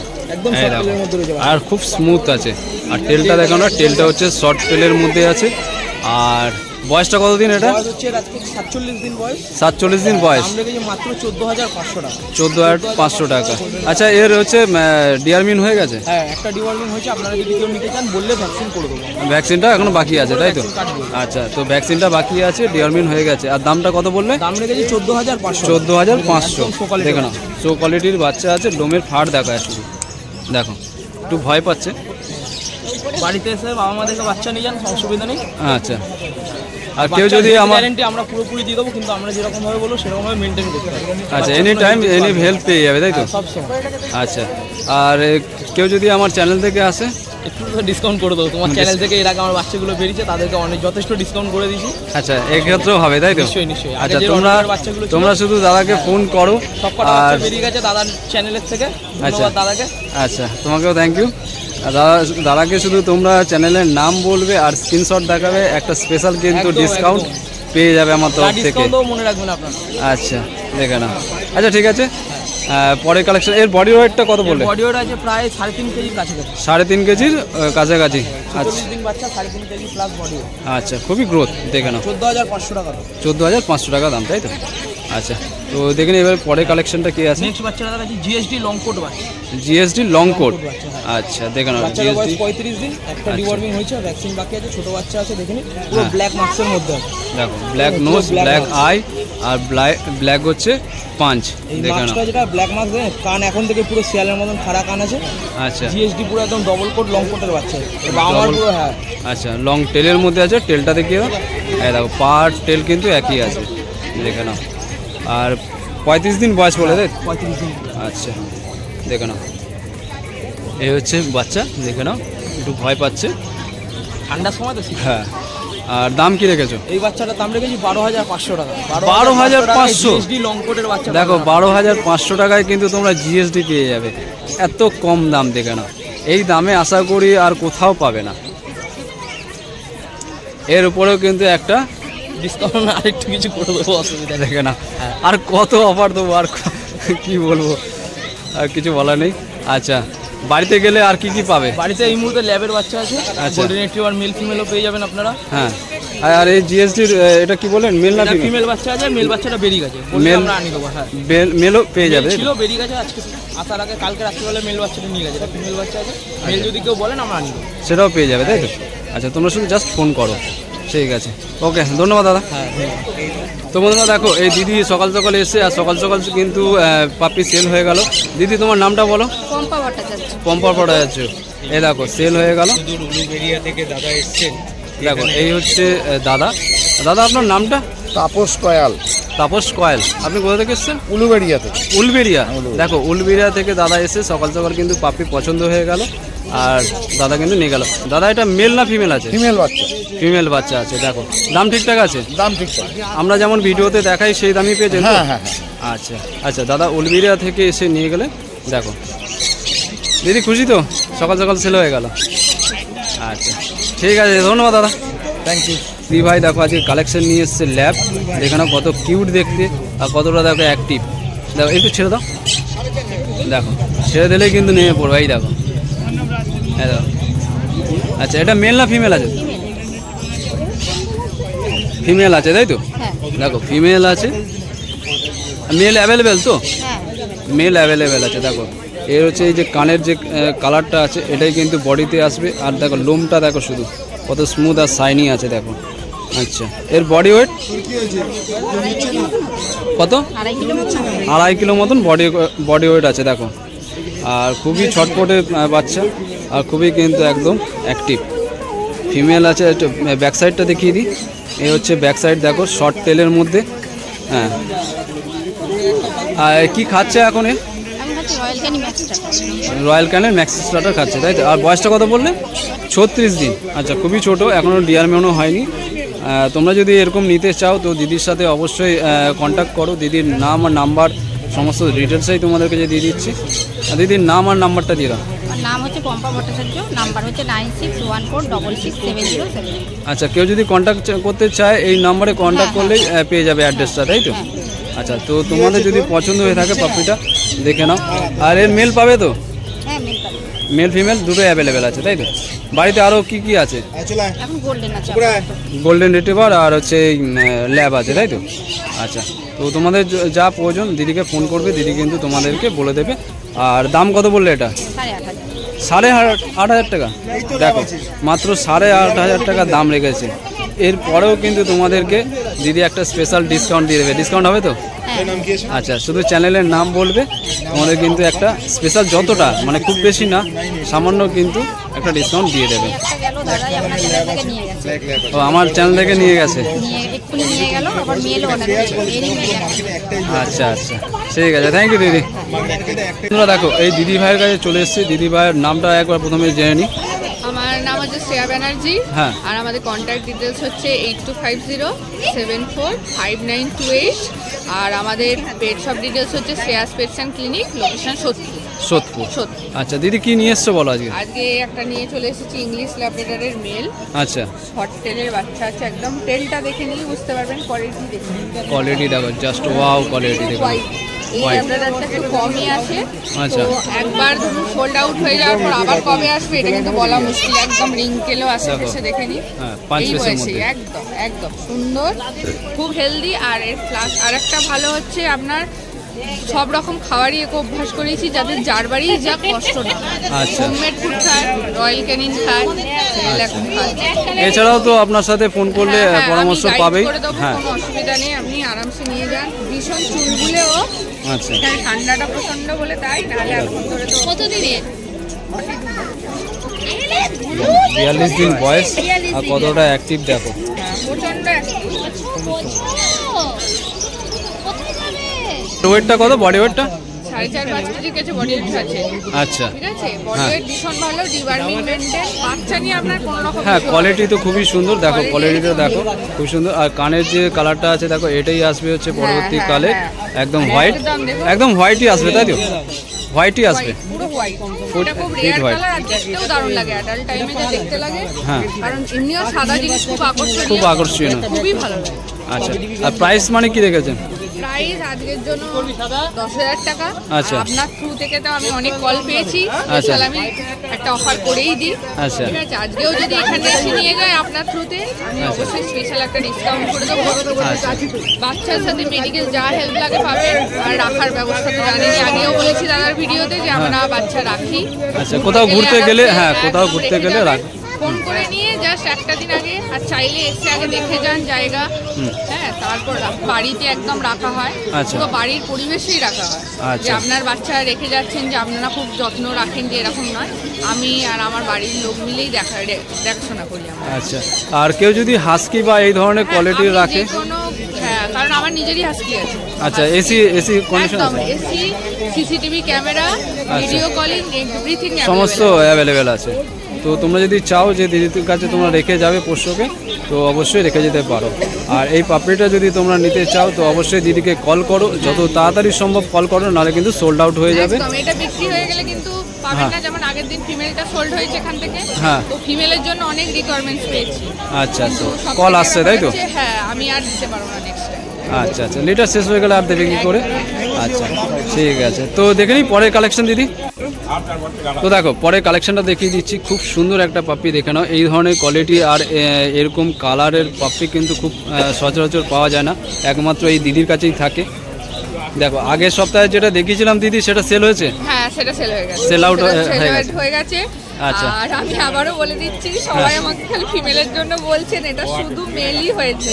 এই দেখো, আর খুব স্মুথ আছে। আর টেলটা দেখো না, টেলটা হচ্ছে শর্ট টেলের মধ্যে আছে। আর বয়সটা কতদিন? এটা 47 দিন বয়স। 47 দিন বয়স, মাত্র 14,500 টাকা। 14,500 টাকা। আচ্ছা, এর হচ্ছে ডিয়ারমিন হয়ে গেছে? হ্যাঁ, একটা ডিওয়ার্মিং হয়েছে। আপনারা যদি কেউ নিতে চান বললে ভ্যাকসিন করে দেবো। ভ্যাকসিনটা এখনো বাকি আছে, তাই তো? আচ্ছা, তো ভ্যাকসিনটা বাকি আছে, ডিয়ারমিন হয়ে গেছে। আর দামটা কত বললে? দাম রেখেছি 14,500। 14,500। দেখো না, শো কোয়ালিটির বাচ্চা আছে। লোমের ফাট দেখা শুধু, দেখো একটু ভয় পাচ্ছে। বাড়িতে এসে বাবা মা দেখে বাচ্চা নিয়ে যান, অসুবিধা নেই। আচ্ছা, আর কেউ যদি আমার গ্যারান্টি আমরা পুরোপুরি দিয়ে দেবো, কিন্তু আমরা যেরকম ভাবে বলবো সেরকম ভাবে মেনটেন করতে হবে। আচ্ছা, এনি টাইম এনি হেল্প পেয়ে যাবে, তাই তো? সব সময়। আচ্ছা, আর কেউ যদি আমার চ্যানেল থেকে আসে, একটু ডিসকাউন্ট করে দেবো। তোমার চ্যানেল থেকে এর আগে আমার বাচ্চাগুলো বেরিয়েছে, তাদেরকে অনেক যথেষ্ট ডিসকাউন্ট করে দিয়েছি। আচ্ছা, এক্ষেত্রেও হবে, তাই তো? নিশ্চয়ই নিশ্চয়ই। আচ্ছা, তোমরা শুধু দাদাকে ফোন করো। সব কটা বাচ্চা বেরিয়ে গেছে দাদার চ্যানেলের থেকে। ধন্যবাদ দাদাকে। আচ্ছা, তোমাকেও থ্যাংক ইউ। দাদাকে শুধু তোমরা চ্যানেলের নাম বলবে আর স্ক্রিনশট দেখাবে, একটা স্পেশাল কিন্তু ডিসকাউন্ট পেয়ে যাবে আমার তরফ থেকে। মনে রাখবেন আপনারা। আচ্ছা, দেখে না। আচ্ছা, ঠিক আছে। পরে কালেকশন, এর বডি ওয়েটটা কত বললে? বডি ওয়েট আছে প্রায় 3.5 কেজির কাছাকাছি। 3.5 কেজির কাছাকাছি। আচ্ছা, 40 দিন বাচ্চা, 3.5 কেজি প্লাস বডি ওয়েট। আচ্ছা, খুবই গ্রোথ, দেখে নাও। 14,500 টাকা। 14,500 টাকা দাম, তাই তো? আচ্ছা, তো দেখে নিই এবার পরে কালেকশনটা কি আছে। নেক্সট বাচ্চাটা দেখাচ্ছি জিএসডি লং কোট বাচ্চা। জিএসডি লং কোট, আচ্ছা দেখে নাও। বাচ্চাটার বয়স 35 দিন, একটা ডিওয়ার্মিং হয়েছে, ভ্যাকসিন বাকি আছে, ছোট বাচ্চা আছে, দেখে নিন পুরো ব্ল্যাক মার্কসের মধ্যে আছে। দেখো ব্ল্যাক নোজ, ব্ল্যাক আই আর ব্ল্যাক হচ্ছে পাঁচ। এই দেখে নাও, মার্কসটা যেটা ব্ল্যাক মার্কস, কান এখন থেকে পুরো শিয়ালের মতন খাড়া কান আছে। আচ্ছা জিএসডি পুরো একদম ডবল কোট লং কোটের বাচ্চা, আমার পুরো হ্যাঁ। আচ্ছা লং টেলের মধ্যে আছে, টেলটা দেখিয়ে দাও। এই দেখো পার টেল কিন্তু একই আছে, দেখে নাও। আর 35 দিন বয়স বলে দেখ। 35 দিন। আচ্ছা দেখে নাও, এই হচ্ছে বাচ্চা, দেখে নাও একটু ভয় পাচ্ছে। ঠান্ডার সময় তো হ্যাঁ। আর দাম কি রেখেছো? এই বাচ্চাটার দাম রেখেছি 12,500 টাকা। 12,500 জিএসডি লং কোটের বাচ্চা। দেখো 12,500 টাকায় কিন্তু তোমরা জিএসডি পেয়ে যাবে, এত কম দাম। দেখে নাও, এই দামে আশা করি আর কোথাও পাবে না। এর উপরেও কিন্তু একটা ডিসকাউন্ট আরেকটু কিছু করে দেবো, অসুবিধা নেই। দেখে না, আর কত অফার দেবো, আর কি বলবো, আর কিছু বলার নেই। আচ্ছা বাড়িতে গেলে আর কি কি পাবে? বাড়িতে এই মুহূর্তে ল্যাবের বাচ্চা আছে, আচ্ছা। গোল্ডেন রিট্রিভার মেল ফিমেলও পেয়ে যাবেন আপনারা। হ্যাঁ। আর এই জিএসডির এটা কি বলেন, মেল না ফিমেল? ফিমেল বাচ্চা আছে, মেল বাচ্চাটা বেরিয়ে গেছে, বললে মেল আমরা আনি দেবো। হ্যাঁ মেলও পেয়ে যাবে, ছিল বেরিয়ে গেছে, আজকে আসার আগে কালকে রাত্রিবেলা মেল বাচ্চাটা নিয়ে গেছে। এটা ফিমেল বাচ্চা আছে, মেল যদি কেউ বলেন আমরা আনি দেবো। সেটাও পেয়ে যাবে, তাই তো? আচ্ছা তোমরা শুধু জাস্ট ফোন করো, ঠিক আছে, ওকে ধন্যবাদ দাদা। হ্যাঁ তো বন্ধুরা দেখো, এই দিদি সকাল সকাল এসে আর সকাল সকাল কিন্তু পাপি সেল হয়ে গেল। দিদি তোমার নামটা বলো। পম্পা ভট্টাচার্য। পম্পা ভট্টাচার্য। এই দেখো সেল হয়ে গেল। উলুবেড়িয়া থেকে দাদা এসছেন। দেখো এই হচ্ছে দাদা। দাদা আপনার নামটা? তাপস কয়াল, তাপস কয়াল। আপনি কোথা থেকে এসছেন? উলুবেড়িয়া থেকে। উলবেড়িয়া। দেখো উলবেড়িয়া থেকে দাদা এসে সকাল সকাল কিন্তু পাপি পছন্দ হয়ে গেল আর দাদা কিন্তু নিয়ে গেল। দাদা এটা মেল না ফিমেল আছে? ফিমেল বাচ্চা। ফিমেল বাচ্চা আছে। দেখো দাম ঠিকঠাক আছে? দাম ঠিকঠাক, আমরা যেমন ভিডিওতে দেখাই সেই দামই পেয়েছেন? হ্যাঁ হ্যাঁ। আচ্ছা আচ্ছা, দাদা উলবেড়িয়া থেকে এসে নিয়ে গেলে। দেখো দিদি খুশি তো, সকাল সকাল সেল হয়ে গেল। আচ্ছা ঠিক আছে, ধন্যবাদ দাদা, থ্যাংক ইউ। দি ভাই দেখো আজকে কালেকশন নিয়ে এসছে ল্যাব, যেখানে কত কিউট দেখতে আর কতটা দেখো অ্যাক্টিভ। দেখো একটু ছেড়ে দাও, দেখো ছেড়ে দিলেই কিন্তু নেমে পড়বে। এই দেখো, হ্যাঁ দেখো। আচ্ছা এটা মেল না ফিমেল আছে? ফিমেল আছে তাই তো? হ্যাঁ দেখো ফিমেল আছে, মেল অ্যাভেলেবেল তো? হ্যাঁ। মেল অ্যাভেলেবেল আছে। দেখো এর হচ্ছে এই যে কানের যে কালারটা আছে এটাই কিন্তু বডিতে আসবে। আর দেখো লোমটা দেখো শুধু কত স্মুথ আর শাইনি আছে, দেখো। আচ্ছা এর বডি ওয়েট কত? 2.5 কিলো মতন বডি ওয়েট আছে, দেখো। আর খুবই ছটপটে বাচ্চা আর খুবই কিন্তু একদম অ্যাক্টিভ। ফিমেল আছে। একটু ব্যাক সাইডটা দেখিয়ে দিই। এই হচ্ছে ব্যাক সাইড, দেখো শর্ট টেলের মধ্যে। হ্যাঁ। আর কি খাচ্ছে এখন? আমি খাচ্ছি Royal Canin max starter. Royal ক্যানের ম্যাক্স স্টার্টার খাচ্ছে, তাই তো? আর বয়সটা কত বললে? 36 দিন। আচ্ছা খুবই ছোট, এখনও ডিয়ারমেনও হয়নি। তোমরা যদি এরকম নিতে চাও তো দিদির সাথে অবশ্যই কন্ট্যাক্ট করো। দিদির নাম আর নাম্বার সমস্ত ডিটেলসই তোমাদেরকে যে দিয়ে দিচ্ছি। আর দিদির নাম আর নাম্বারটা দিয়ে দাও। আমার নাম হচ্ছে পম্পা ভট্টাচার্য, নাম্বার হচ্ছে 96146667। আচ্ছা কেউ যদি কন্ট্যাক্ট করতে চায় এই নাম্বারে কন্ট্যাক্ট করলেই পেয়ে যাবে অ্যাড্রেসটা, তাই তো? আচ্ছা তো তোমাদের যদি পছন্দ হয়ে থাকে পাপ্পিটা দেখে নাও। আর এর মেল পাবে তো? হ্যাঁ মেল পাবে। মেল ফিমেল দুটো অ্যাভেলেবেল আছে, তাই তো? বাড়িতে আরও কি কি আছে? এখন গোল্ডেন আছে। গোল্ডেন রিট্রিভার আর হচ্ছে ল্যাব আছে, তাই তো? আচ্ছা তো তোমাদের যা প্রয়োজন দিদিকে ফোন করবে, দিদি কিন্তু তোমাদেরকে বলে দেবে। আর দাম কত বললে এটা? 8,500। 8,500 টাকা। দেখো মাত্র 8,500 টাকা দাম রেখেছে। এরপরেও কিন্তু তোমাদেরকে দিদি একটা স্পেশাল ডিসকাউন্ট দিয়ে দেবে। ডিসকাউন্ট হবে তো? আচ্ছা শুধু চ্যানেলের নাম বলবে, তোমাদের কিন্তু একটা স্পেশাল যতটা মানে খুব বেশি না, সামান্য কিন্তু একটা ডিসকাউন্ট দিয়ে দেবে। গেল দাদাই আপনার চ্যানেল থেকে নিয়ে গেছে। ও আমার চ্যানেল থেকে নিয়ে গেছে? এক্ষুনি নিয়ে গেল, আবার মেল অর্ডার দিয়েছে। আচ্ছা আচ্ছা ঠিক আছে, থ্যাংক ইউ দিদি। তোমরা দেখো এই দিদি ভাইয়ের কাছে চলে এসেছি। দিদি ভাইয়ের নামটা একবার প্রথমে জেনে নিই। আমার নাম হচ্ছে শ্রেয়া ব্যানার্জি। হ্যাঁ। আর আমাদের কন্ট্যাক্ট ডিটেলস হচ্ছে 8250745928। আর আমাদের পেট শপ ডিটেলস হচ্ছে Shreyas pets and clinic, location Sodepur. আচ্ছা দিদি কি নিয়ে এসছো বলো আজকে? আজকে একটা নিয়ে চলে এসেছি ইংলিশ ল্যাব্রাডরের মেল। আচ্ছা শর্ট টেলের বাচ্চা আছে, একদম টেলটা দেখে নিলে বুঝতে পারবেন, কোয়ালিটি দেখে নিন। কোয়ালিটি দেখো, জাস্ট ওয়াও কোয়ালিটি দেখো। এই এমব্রয়ডারিটা একটু কমই আসে। আচ্ছা। তো একবার ধরুন সোল্ড আউট হয়ে যাওয়ার পর আবার কবে আসবে এটা কিন্তু বলা মুশকিল। একদম রিঙ্কেলও আশেপাশে দেখে নি। হ্যাঁ, 5 এই পিসের বয়সে মধ্যে। একদম একদম সুন্দর, খুব হেলদি। আর এর প্লাস আরেকটা ভালো হচ্ছে আপনার সব রকম খাবারই একে অভ্যাস করেছি যাদের যার বাড়ি যা কষ্ট না। আচ্ছা। হোমমেড ফুড খায়, রয়্যাল ক্যানিন খায়, এরকম খায়। এছাড়াও তো আপনার সাথে ফোন করলে হ্যাঁ, হ্যাঁ, পরামর্শ আমি guide পাবেই। করে দেবো, হ্যাঁ, কোনো অসুবিধা নেই, আপনি আরামসে নিয়ে যান। ভীষণ চুলগুলেও আচ্ছা। এখানে ঠান্ডাটা প্রচন্ড বলে তাই, নাহলে এখন ধরে তো কতদিনে 42 দিন বয়স আর কতটা অ্যাক্টিভ দেখো। প্রচন্ড ওয়েটটা কত, বডি ওয়েটটা? 4.5-5 কেজির কাছে বডি ওয়েট আছে। আচ্ছা। ঠিক আছে, বডি ওয়েট ভীষণ ভালো, ডিওয়ার্মিং মেনটেন। বাচ্চা নিয়ে আপনার কোনো রকম হ্যাঁ, issue কোয়ালিটি হবে তো খুবই সুন্দর দেখো, Quality কোয়ালিটিটা খুব দেখো খুব সুন্দর। আর কানের যে কালারটা আছে দেখো, এটাই আসবে হচ্ছে পরবর্তীকালে হ্যাঁ। একদম হোয়াইট, একদম দেখো। একদম হোয়াইটই আসবে তাই তো? হোয়াইটই আসবে। white, পুরো হোয়াইট। এটা খুব Full রেয়ার white। কালার আর দেখতেও দারুণ লাগে, অ্যাডাল্ট টাইমে যা দেখতে লাগে। হ্যাঁ। কারণ এমনিও সাদা জিনিস খুব আকর্ষণীয়, খুব আকর্ষণীয়। খুবই ভালো লাগে। আচ্ছা, আর প্রাইস মানে কি রেখেছেন? প্রাইস আজকের জন্য 10,000 টাকা। আচ্ছা। আর আপনার থ্রু থেকে তো আমি অনেক কল পেয়েছি, আচ্ছা। তাহলে আমি একটা অফার করেই দিই। আচ্ছা। ঠিক আছে, আজকেও যদি এখানে এসে নিয়ে যায় আপনার থ্রুতে, আমি অবশ্যই স্পেশাল একটা ডিসকাউন্ট করে দেবো। আচ্ছা। বাচ্চার সাথে মেডিকেল যা হেল্প লাগে পাবেন। আর রাখার ব্যবস্থা তো জানেনই, আগেও বলেছি দাদার ভিডিওতে যে আমরা বাচ্চা রাখি। আচ্ছা, কোথাও ঘুরতে গেলে, হ্যাঁ, কোথাও ঘুরতে গেলে রাখ। ফোন করে নিয়ে জাস্ট একটা দিন আগে, আর চাইলে এসে আগে দেখে যান জায়গা। হ্যাঁ, তারপর বাড়িতে একদম রাখা হয়। আচ্ছা। পুরো বাড়ির পরিবেশেই রাখা হয়। আচ্ছা। যে আপনার বাচ্চা রেখে যাচ্ছেন, যে আপনারা খুব যত্ন রাখেন, যে এরকম নয়। আমি আর আমার বাড়ির লোক মিলেই দেখাশোনা করি আমরা। আচ্ছা, আর কেউ যদি হাস্কি বা এই ধরনের কোয়ালিটির আমি রাখে? যেকোনো, হ্যাঁ, কারণ আমার নিজেরই হাস্কি আছে। আচ্ছা, এসি কন্ডিশন একদম আছে? AC, CCTV camera, video calling, everything সমস্ত অ্যাভেলেবেল আছে। তো তোমরা যদি চাও যে দিদির কাছে তোমরা রেখে যাবে পোষ্যকে, তো অবশ্যই রেখে যেতে পারো। আর এই পাপড়িটা যদি তোমরা নিতে চাও তো অবশ্যই দিদিকে কল করো, যত তাড়াতাড়ি সম্ভব কল করো, নাহলে কিন্তু সোল্ড আউট হয়ে যাবে। একদম, এটা বিক্রি হয়ে গেলে কিন্তু পাবেন না। যেমন আগের দিন ফিমেলটা সোল্ড হয়েছে এখান থেকে, হ্যাঁ। তো ফিমেলের জন্য অনেক রিকোয়ারমেন্টস পেয়েছি। আচ্ছা আচ্ছা, কিন্তু সব কল থেকে আসছে ব্যাপার তাই তো? হচ্ছে, হ্যাঁ, আমি আর দিতে পারবো না নেক্সট টাইম। আচ্ছা আচ্ছা, লিটার শেষ হয়ে গেলে আর দেবে কি করে? আচ্ছা, ঠিক আছে। তো দেখে নিই পরের কালেকশন দিদি। তো দেখো, পরের কালেকশনটা দেখিয়ে দিচ্ছি। খুব সুন্দর একটা পাপ্পি দেখে নাও। এই ধরনের কোয়ালিটি আর এরকম কালারের পাপ্পি কিন্তু খুব সচরাচর পাওয়া যায় না, একমাত্র এই দিদির কাছেই থাকে। দেখো, আগের সপ্তাহে যেটা দেখিয়েছিলাম দিদি, সেটা সেল হয়েছে? হ্যাঁ, সেটা সেল হয়ে গেছে। Sell out সেটা হয়ে sell গেছে। out হয়ে গেছে। আচ্ছা। আর আমি আবারও বলে দিচ্ছি, সবাই আমাকে খালি ফিমেলের জন্য বলছেন, এটা শুধু মেলই হয়েছে।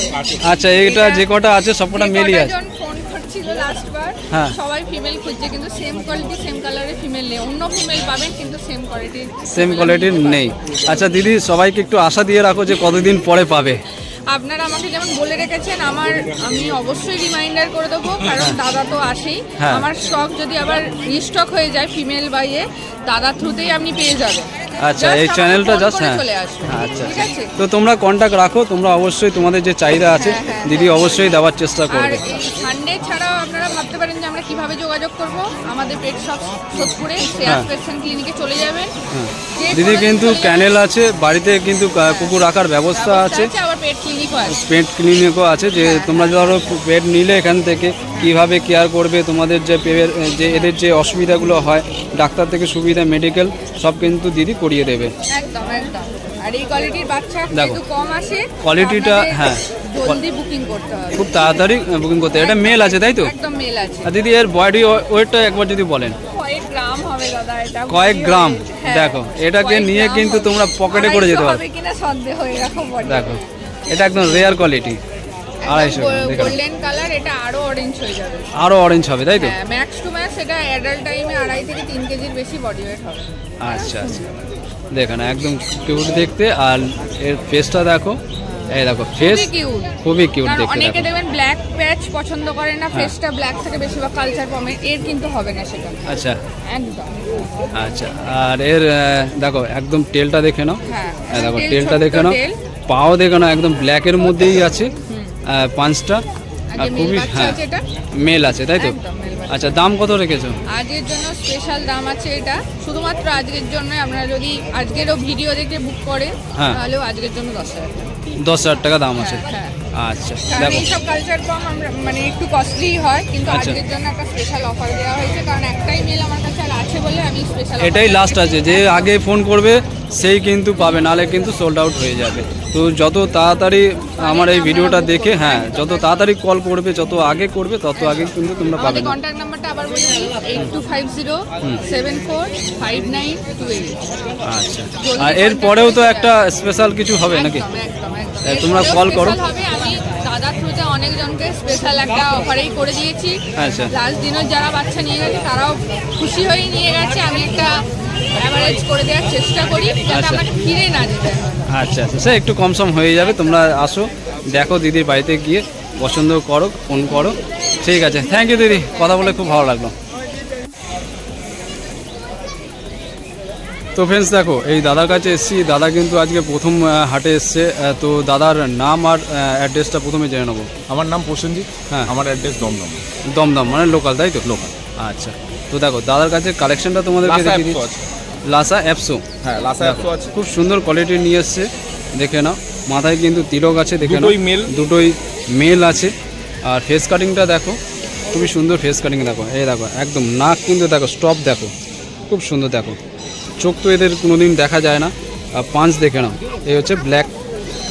আচ্ছা, এটা যে কটা আছে সবকটা মেলই আছে? ফোন করছিল লাস্ট বার, হ্যাঁ। সবাই ফিমেল খুঁজছে, কিন্তু সেম কোয়ালিটি সেম কালারের ফিমেল নেই। অন্য ফিমেল পাবেন কিন্তু সেম কোয়ালিটির সেম কোয়ালিটির নেই। আচ্ছা দিদি, সবাইকে একটু আশা দিয়ে রাখো যে কতদিন পরে পাবে। আপনারা আমাকে যেমন বলে রেখেছেন, আমি অবশ্যই রিমাইন্ডার করে দেবো, কারণ দাদা তো আসেই। হ্যাঁ। আমার স্টক যদি আবার রিস্টক হয়ে যায় ফিমেল বাইয়ে, দাদার থ্রুতেই আপনি পেয়ে যাবেন। আচ্ছা, Just এই আমাকে চ্যানেলটা phone জাস্ট, করে হ্যাঁ, চলে আসবেন। আচ্ছা ঠিক আছে? তো তোমরা কন্ট্যাক্ট রাখো, তোমরা অবশ্যই তোমাদের যে চাহিদা আছে হ্যাঁ, হ্যাঁ, দিদি অবশ্যই দেওয়ার চেষ্টা আর করবে। এই সানডে ছাড়াও আপনারা ভাবতে পারেন যে আমরা কিভাবে যোগাযোগ করব। আমাদের পেট শপ সোদপুরে শ্রেয়াস হ্যাঁ। পেটসেন ক্লিনিকে চলে যাবেন। যে দিদি কোনো দিন কিন্তু চলে যাবেন। ক্যানেল আছে, বাড়িতে কিন্তু কুকুর রাখার ব্যবস্থা আছে, আবার পেট ক্লিনিকও আছে। পেট ক্লিনিকও আছে। যে তোমরা ধরো পেট নিলে এখান থেকে কিভাবে কেয়ার করবে, তোমাদের যে যে এদের যে অসুবিধাগুলো হয়, ডাক্তার থেকে সুবিধা, মেডিকেল সব কিন্তু দিদি করিয়ে দেবে। একদম একদম। আর এই কোয়ালিটির বাচ্চা দেখো, একটু কম আসে, কোয়ালিটিটা, আপনাদের হ্যাঁ, জলদি বুকিং করতে হবে। খুব তাড়াতাড়ি বুকিং করতে। এটা মেল আছে তাই তো? একদম মেল আছে। আর দিদি এর বডি ওয়েটটা একবার যদি বলেন। কয়েক গ্রাম হবে দাদা, এটা কয়েক বডি গ্রাম? ওয়েট। হ্যাঁ, দেখো, এটাকে কয়েক নিয়ে গ্রাম কিন্তু হবে। তোমরা পকেটে করে যেতে 250 পারো। হবে কিনা সন্দেহ, এরকম বডি। দেখো, এটা একদম রেয়ার কোয়ালিটি, 250। দেখো, গোল্ডেন কালার, এটা আরো অরেঞ্জ হয়ে যাবে। আরো অরেঞ্জ হবে তাই তো? হ্যাঁ, ম্যাক্স টু ম্যাক্স এটা অ্যাডাল্ট টাইমে 2.5 থেকে 3 কেজির বেশি বডি ওয়েট হবে। আচ্ছা আচ্ছা, দেখো না, একদম কিউট দেখতে। আর এর ফেসটা দেখো, এই দেখো ফেস খুবই কিউট, খুবই কিউট কারণ দেখতে। অনেকে দেখো, দেখবেন ব্ল্যাক প্যাচ পছন্দ করেন না, হ্যাঁ। ফেসটা ব্ল্যাক থেকে বেশিরভাগ কালচার পমে, এর কিন্তু হবে না সেটা। আচ্ছা একদম। আচ্ছা, আর এর দেখো একদম টেলটা দেখে নাও। হ্যাঁ, এই দেখো টেল, টেলটা ছোট্ট দেখে নাও, টেল। পাও দেখে নাও, একদম ব্ল্যাকের মধ্যেই আছে পাঁচটা। আর আর যে খুবই, মেল বাচ্চা হ্যাঁ, আছে এটা মেল আছে তাই তো? একদম মেল বাচ্চা। আচ্ছা, দাম কত রেখেছো? আজকের জন্য স্পেশাল দাম আছে এটা, শুধুমাত্র আজকের জন্য। আপনারা যদি আজকেরও ভিডিও দেখে বুক করেন, হ্যাঁ। তাহলেও আজকের জন্য 10,000 টাকা। 10,000 টাকা দাম আছে। হ্যাঁ, হ্যাঁ। আচ্ছা কারণ দেখো এইসব কালচার কম আমরা মানে একটু কস্টলি হয়, কিন্তু আচ্ছা। আজকের জন্য একটা স্পেশাল অফার দেওয়া হয়েছে, কারণ একটাই মেল আমার কাছে আর আছে বলে আমি স্পেশাল এটাই লাস্ট আছে, যে আগে ফোন করবে সেই কিন্তু পাবে, নাহলে কিন্তু সোল্ড আউট হয়ে যাবে। তো যত তাড়াতাড়ি আমার এই ভিডিওটা দেখে, হ্যাঁ যত তাড়াতাড়ি কল করবে, যত আগে করবে তত আগে কিন্তু তোমরা পাবে আমাদের না। কন্ট্যাক্ট নাম্বারটা আবার বলে দিই 8250745928। আচ্ছা, আর এর পরেও তো একটা স্পেশাল কিছু হবে নাকি? তোমরা কল করো। হবে, আমি দাদার থ্রুতে অনেকজনকে স্পেশাল একটা অফারেই করে দিয়েছি। আচ্ছা। লাস্ট দিনের যারা বাচ্চা নিয়ে গেছে তারাও খুশি হয়েই নিয়ে গেছে। আমি একটা অ্যাভারেজ করে দেওয়ার চেষ্টা করি যাতে আচ্ছা। আমাকে ফিরে না যেতে হয়। আচ্ছা আচ্ছা, সে একটু কম সম হয়ে যাবে। তোমরা আসো, দেখো দিদির বাড়িতে গিয়ে পছন্দ করো, ফোন করো। ঠিক আছে, থ্যাংক ইউ দিদি, কথা বলে খুব ভালো লাগলো। তো ফ্রেন্ডস দেখো, এই দাদার কাছে এসেছি। দাদা কিন্তু আজকে প্রথম হাটে এসছে। তো দাদার নাম আর অ্যাড্রেসটা প্রথমে জেনে নেবো। আমার নাম প্রসেনজিৎ। হ্যাঁ। আমার অ্যাড্রেস দমদম। দমদম মানে লোকাল, তাই তো? লোকাল। আচ্ছা, তো দেখো দাদার কাছে কালেকশনটা তোমাদেরকে লাসা দেখিয়ে অ্যাপসও দিচ্ছি। আছে। লাসা অ্যাপসো, হ্যাঁ লাসা অ্যাপসও আছে। খুব সুন্দর কোয়ালিটির নিয়ে এসছে, দেখে নাও। মাথায় কিন্তু তিলক আছে, দেখে নাও। দুটোই মেল। দুটোই মেল আছে। আর ফেস কাটিংটা দেখো, খুবই সুন্দর ফেস কাটিং। দেখো এই দেখো, একদম নাক কিন্তু দেখো, স্টপ দেখো, খুব সুন্দর। দেখো চোখ তো এদের কোনোদিন দেখা যায় না। আর পাঞ্চ দেখে নাও, এই হচ্ছে ব্ল্যাক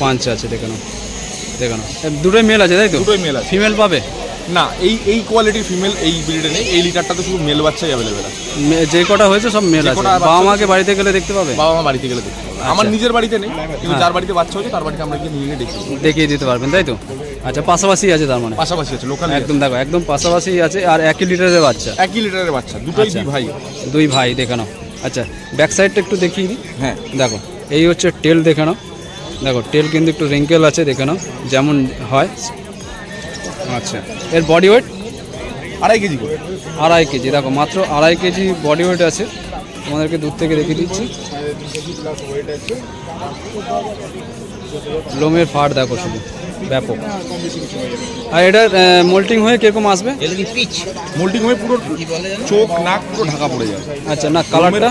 পাঞ্চ আছে, দেখে নাও, দেখে নাও। দুটোই মেল আছে, তাই তো? দুটোই মেল আছে। ফিমেল পাবে না, এই কোয়ালিটির ফিমেল এই ব্রিডে নেই। এই লিটারটাতে শুধু মেল বাচ্চাই অ্যাভেলেবেল আছে। যে কটা হয়েছে সব মেল যে আছে। কটা বাচ্চা বাবা মাকে বাড়িতে গেলে দেখতে পাবে, বাবা মা বাড়িতে গেলে দেখতে পাবে। আমার নিজের বাড়িতে নেই, কিন্তু হ্যাঁ। যার বাড়িতে বাচ্চা হয়েছে তার বাড়িতে আমরা গিয়ে নিয়ে দেখি। দেখিয়ে দিতে পারবেন, তাই তো? আচ্ছা, পাশাপাশি আছে তার মানে? পাশাপাশি আছে, লোকাল একদম দেখো, একদম পাশাপাশি আছে। আর 1 লিটারের বাচ্চা, 1 লিটারের বাচ্চা, দুটোই আচ্ছা। ভাই। দুই ভাই, দেখে নাও। আচ্ছা, ব্যাক সাইডটা একটু দেখিয়ে দিই। হ্যাঁ দেখো, এই হচ্ছে টেল, দেখে নাও। দেখো টেল কিন্তু একটু রিঙ্কেল আছে, দেখে নাও, যেমন হয়। আচ্ছা, এর বডি ওয়েট 2.5 কেজি করে। 2.5 কেজি। দেখো মাত্র 2.5 কেজি বডি ওয়েট আছে। তোমাদেরকে দূর থেকে দেখিয়ে দিচ্ছি। লোমের ফাট দেখো শুধু, ব্যাপক। আর এটা মোল্টিং হয়ে কিরকম আসবে? মোল্টিং হয়ে পুরো চোখ নাক পুরো ঢাকা পড়ে যাবে। আচ্ছা, না কালারটা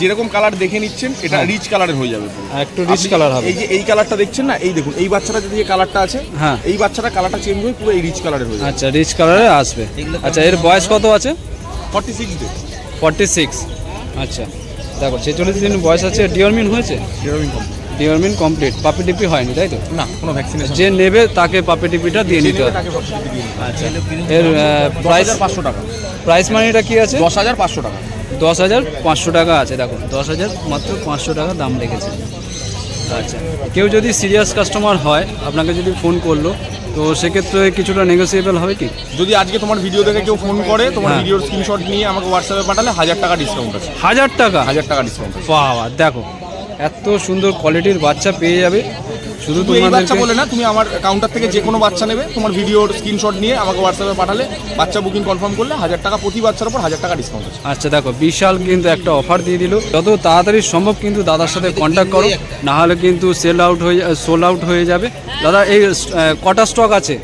যেরকম কালার দেখে নিচ্ছেন, এটা রিচ কালারের হয়ে যাবে পুরো। একটু রিচ কালার হবে। এই যে এই কালারটা দেখছেন না, এই দেখুন, এই বাচ্চাটা যে কালারটা আছে, হ্যাঁ। এই বাচ্চাটা কালারটা চেঞ্জ হয়ে পুরো এই রিচ কালারের হয়ে যাবে। আচ্ছা, রিচ কালারে আসবে। আচ্ছা, এর বয়স কত আছে? 46 ডে। 46। আচ্ছা, দেখো 46 দিন বয়স আছে। ডিওরমিন হয়েছে? ডিওরমিন কমপ্লিট। পাপি টিপি হয়নি, তাই তো? না, কোনো ভ্যাকসিনেশন। যে নেবে তাকে পাপি টিপিটা দিয়ে নিতে হবে। আচ্ছা, এর প্রাইস 500 টাকা। প্রাইস মানিটা কি আছে? 10,500 টাকা। 10,500 টাকা আছে। দেখো 10,000 মাত্র 500 টাকা দাম রেখেছে। আচ্ছা, কেউ যদি সিরিয়াস কাস্টমার হয়, আপনাকে যদি ফোন করলো, তো সেক্ষেত্রে কিছুটা নেগোসিয়েবল হবে কি? যদি আজকে তোমার ভিডিও দেখে কেউ ফোন করে, তোমার হ্যাঁ। ভিডিওর স্ক্রিনশট নিয়ে আমাকে হোয়াটসঅ্যাপে পাঠালে 1000 টাকা ডিসকাউন্ট আছে। 1000 টাকা? 1000 টাকা ডিসকাউন্ট আছে। বাবা, দেখো এত সুন্দর কোয়ালিটির বাচ্চা পেয়ে যাবে। শুধু শুধু এই বাচ্চা তোমাদেরকে বলে না, তুমি আমার কাউন্টার থেকে যে কোনো বাচ্চা নেবে, তোমার ভিডিওর স্ক্রিনশট নিয়ে আমাকে হোয়াটসঅ্যাপে পাঠালে, বাচ্চা বুকিং কনফার্ম করলে 1000 টাকা, প্রতি বাচ্চার উপর 1000 টাকা ডিসকাউন্ট আছে। আচ্ছা, দেখো বিশাল কিন্তু একটা অফার দিয়ে দিল। যত তাড়াতাড়ি সম্ভব কিন্তু দাদার সাথে কন্ট্যাক্ট করো, না হলে কিন্তু সোল আউট হয়ে যাবে। দাদা, এই কটা স্টক আছে?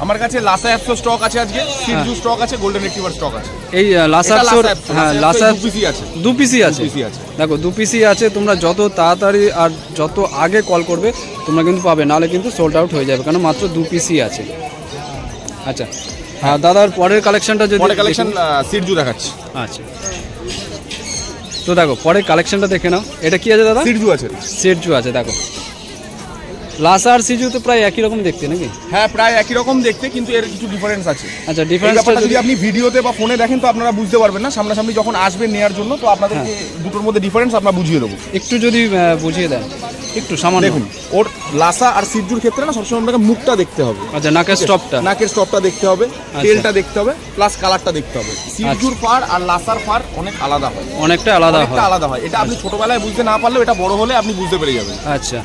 আমার কাছে লাসা অ্যাপসো স্টক আছে, আজকে সিজু স্টক আছে, গোল্ডেন রিট্রিভার স্টক আছে। এই লাসা এটা অ্যাপসোর, লাসা অ্যাপসো, হ্যাঁ লাসা লাসা অ্যাপসো 2 পিসি আছে। 2 পিসি আছে। 2 পিসি আছে। দেখো 2 পিসি আছে। তোমরা যত তাড়াতাড়ি আর যত আগে কল করবে তোমরা কিন্তু পাবে, নাহলে কিন্তু সোল্ড আউট হয়ে যাবে, কারণ মাত্র 2 পিসি আছে। আচ্ছা, হ্যাঁ দাদার পরের কালেকশনটা যদি পরে কালেকশন সিজু দেখাচ্ছি। আচ্ছা, তো দেখো পরের কালেকশনটা দেখে নাও। এটা কি আছে দাদা? সিজু আছে। সেটজু আছে। দেখো লাসা আর সিজু তো প্রায় একই রকম দেখতে নাকি? হ্যাঁ, প্রায় একই রকম দেখতে, কিন্তু এর কিছু ডিফারেন্স আছে। আচ্ছা, এই ডিফারেন্সটা ব্যাপারটা যদি যদি আপনি ভিডিওতে বা ফোনে দেখেন তো আপনারা বুঝতে পারবেন না। সামনাসামনি যখন আসবেন নেওয়ার জন্য, তো আপনাদেরকে দুটোর মধ্যে ডিফারেন্স আমরা বুঝিয়ে দেবো। একটু যদি বুঝিয়ে দেন, একটু সামান্য। দেখুন, ওর লাসা আর সিজুর ক্ষেত্রে না সবসময় আপনাকে মুখটা দেখতে হবে। আচ্ছা, নাকের স্টপটা, নাকের স্টপটা দেখতে হবে, তেলটা দেখতে হবে, প্লাস কালারটা দেখতে হবে। সিজুর ফার আর লাসার ফার অনেক আলাদা হয়, অনেকটা আলাদা হয়। অনেকটা আলাদা হয়। এটা আপনি ছোটবেলায় বুঝতে না পারলেও এটা বড় হলে আপনি বুঝতে পেরে যাবেন। আচ্ছা,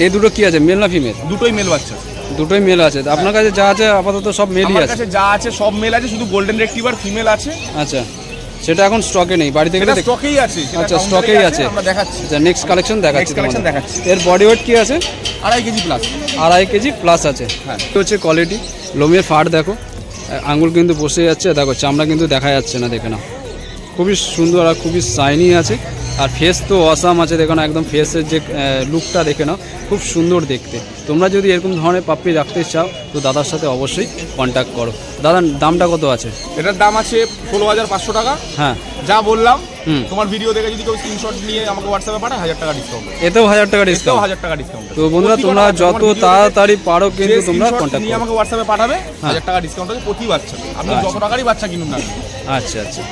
এই দুটো কি আছে, মেল না ফিমেল? দুটোই মেল বাচ্চা। দুটোই মেল আছে। আপনার কাছে যা আছে আপাতত সব মেলই আমার আছে? কাছে যা আছে সব মেল আছে, শুধু গোল্ডেন রেট্রিভার ফিমেল আছে। আচ্ছা, সেটা এখন স্টকে নেই, বাড়িতে গেলে এটা স্টকেই আছে। সেটা আচ্ছা, counter-এ স্টকেই আছে। আমরা দেখাচ্ছি। আচ্ছা, নেক্সট কালেকশন দেখাচ্ছি। Next collection তোমাদের। দেখাচ্ছি। এর বডি ওয়েট কি আছে? 2.5 কেজি প্লাস। 2.5 কেজি প্লাস আছে। হ্যাঁ। এটা হচ্ছে কোয়ালিটি। লোমের ফাট দেখো, আঙুল কিন্তু বসে যাচ্ছে। দেখো চামড়া কিন্তু দেখা যাচ্ছে না, দেখে নাও। খুবই সুন্দর আর খুবই শাইনি আছে। আর ফেস তো অসাম আছে, দেখো না একদম ফেসের যে লুকটা দেখে নাও, খুব সুন্দর দেখতে। তোমরা যদি এরকম ধরনের পাপ্পি রাখতে চাও তো দাদার সাথে অবশ্যই কন্ট্যাক্ট করো। দাদার দামটা কত আছে? এটার দাম আছে 16,500 টাকা। হ্যাঁ, যা বললাম, তোমার ভিডিও দেখে যদি কেউ স্ক্রিনশট নিয়ে আমাকে হোয়াটসঅ্যাপে পাঠায় 1000 টাকা ডিসকাউন্ট। এতেও 1000 টাকা ডিসকাউন্ট? 1000 টাকা ডিসকাউন্ট। তো বন্ধুরা তোমরা যত তাড়াতাড়ি পারো কিন্তু তোমরা কন্ট্যাক্ট নিয়ে করো। আমাকে হোয়াটসঅ্যাপে পাঠাবে, 1000 টাকা ডিসকাউন্ট আছে প্রতি বাচ্চা। আপনি যত টাকারই বাচ্চা কিনুন না। আচ্ছা আচ্ছা,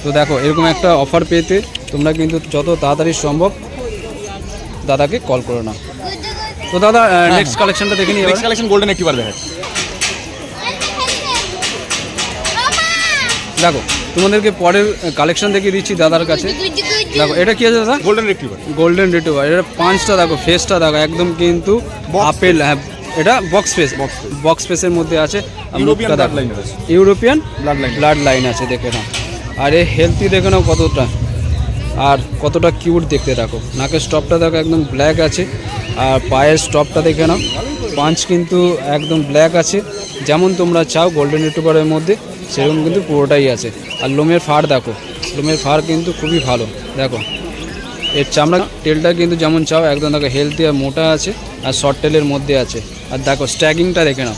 তো দেখো এরকম একটা অফার পেতে তোমরা কিন্তু যত তাড়াতাড়ি সম্ভব দাদাকে কল করো না। তো দাদা নেক্সট কালেকশনটা দেখে নিই। নেক্সট কালেকশন গোল্ডেন রিট্রিভার দেখাচ্ছি। দেখো তোমাদেরকে পরের কালেকশন দেখে দিচ্ছি দাদার কাছে। দেখো এটা কি আছে দাদা? Golden retriever. Golden retriever. এটা পাঁচটা দেখো, ফেসটা দেখো একদম কিন্তু আপেল। হ্যাঁ, এটা বক্স ফেসের মধ্যে আছে। ইউরোপিয়ান ব্লাড লাইন আছে। ইউরোপিয়ান ব্লাড লাইন আছে, দেখে নাও। আর এই হেলথি দেখে নাও কতটা, আর কতটা কিউট দেখতে। দেখো নাকের স্টপটা দেখো একদম ব্ল্যাক আছে, আর পায়ের স্টপটা দেখে নাও, পাঞ্চ কিন্তু একদম ব্ল্যাক আছে, যেমন তোমরা চাও গোল্ডেন রিট্রিভারের মধ্যে সেরকম কিন্তু পুরোটাই আছে। আর লোমের ফাড় দেখো, লোমের ফাড় কিন্তু খুবই ভালো। দেখো এর চামড়া টেলটা কিন্তু যেমন চাও একদম দেখো হেলদি আর মোটা আছে, আর শর্ট টেলের মধ্যে আছে। আর দেখো স্ট্যাগিংটা দেখে নাও,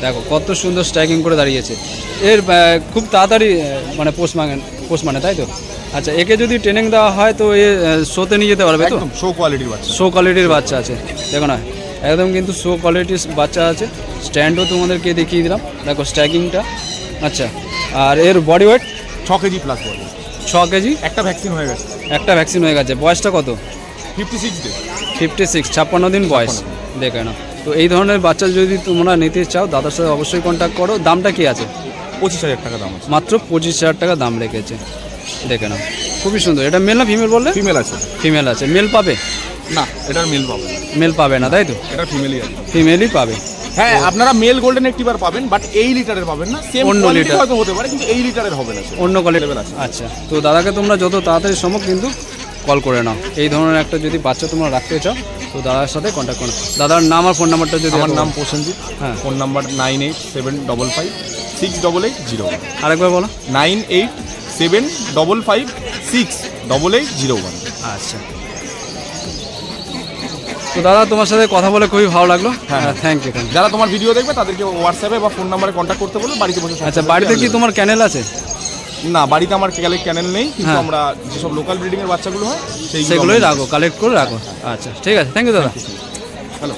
দেখো কত সুন্দর স্ট্যাগিং করে দাঁড়িয়েছে। এর খুব তাড়াতাড়ি মানে পোষ মানে তাই তো? আচ্ছা, একে যদি ট্রেনিং দেওয়া হয় তো এ শোতে নিয়ে যেতে পারবে তো? শো কোয়ালিটির বাচ্চা। শো কোয়ালিটির বাচ্চা আছে, দেখো না একদম কিন্তু শো কোয়ালিটির বাচ্চা আছে। স্ট্যান্ডও তোমাদেরকে দেখিয়ে দিলাম, দেখো স্ট্যাগিংটা। আচ্ছা, আর এর body weight 6 KG plus body. 6 KG. একটা ভ্যাকসিন হয়ে গেছে। একটা ভ্যাকসিন হয়ে গেছে। বয়সটা কত? 56 ডে। 56, 56 দিন বয়স, দেখে নাও। তো এই ধরনের বাচ্চা যদি তোমরা নিতে চাও দাদার সাথে অবশ্যই কন্ট্যাক্ট করো। দামটা কি আছে? 25,000 টাকা দাম আছে। মাত্র 25,000 টাকা দাম রেখেছে, দেখে নাও খুবই সুন্দর। এটা মেল না ফিমেল বললে? ফিমেল আছে। ফিমেল আছে। মেল পাবে না, এটার মেল পাবে না। মেল পাবে না তাই তো? এটা ফিমেলই আছে। ফিমেলই পাবে। হ্যাঁ, আপনারা মেল গোল্ডেন রিট্রিভার পাবেন, বাট এই লিটারের পাবেন না। সেম অন্য কোয়ালিটি লিটার হয়তো হতে পারে, কিন্তু এই লিটারের হবে না। অন্য কোয়ালিটি আছে। আচ্ছা, তো দাদাকে তোমরা যত তাড়াতাড়ি সম্ভব কিন্তু কল করে নাও। এই ধরনের একটা যদি বাচ্চা তোমরা রাখতে চাও তো দাদার সাথে কন্ট্যাক্ট করো। দাদার নাম আর ফোন নাম্বারটা যদি। আমার নাম প্রসেনজিৎ। হ্যাঁ, ফোন নাম্বার 9875568801। আরেকবার বলো। 9875568801। আচ্ছা, তো দাদা তোমার সাথে কথা বলে খুবই ভালো লাগলো। হ্যাঁ, থ্যাংক ইউ। যারা তোমার ভিডিও দেখবে তাদেরকে হোয়াটসঅ্যাপে বা ফোন নাম্বারে কন্ট্যাক্ট করতে বলবে, বাড়িতে বসে। আচ্ছা, বাড়িতে কি তোমার ক্যানেল আছে? না, বাড়িতে আমার ক্যানেল নেই, কিন্তু হ্যাঁ, আমরা যেসব লোকাল ব্রিডিং এর বাচ্চাগুলো হয় সেগুলোই রাখো, কালেক্ট করে রাখো। আচ্ছা ঠিক আছে, থ্যাংক ইউ দাদা। হ্যালো,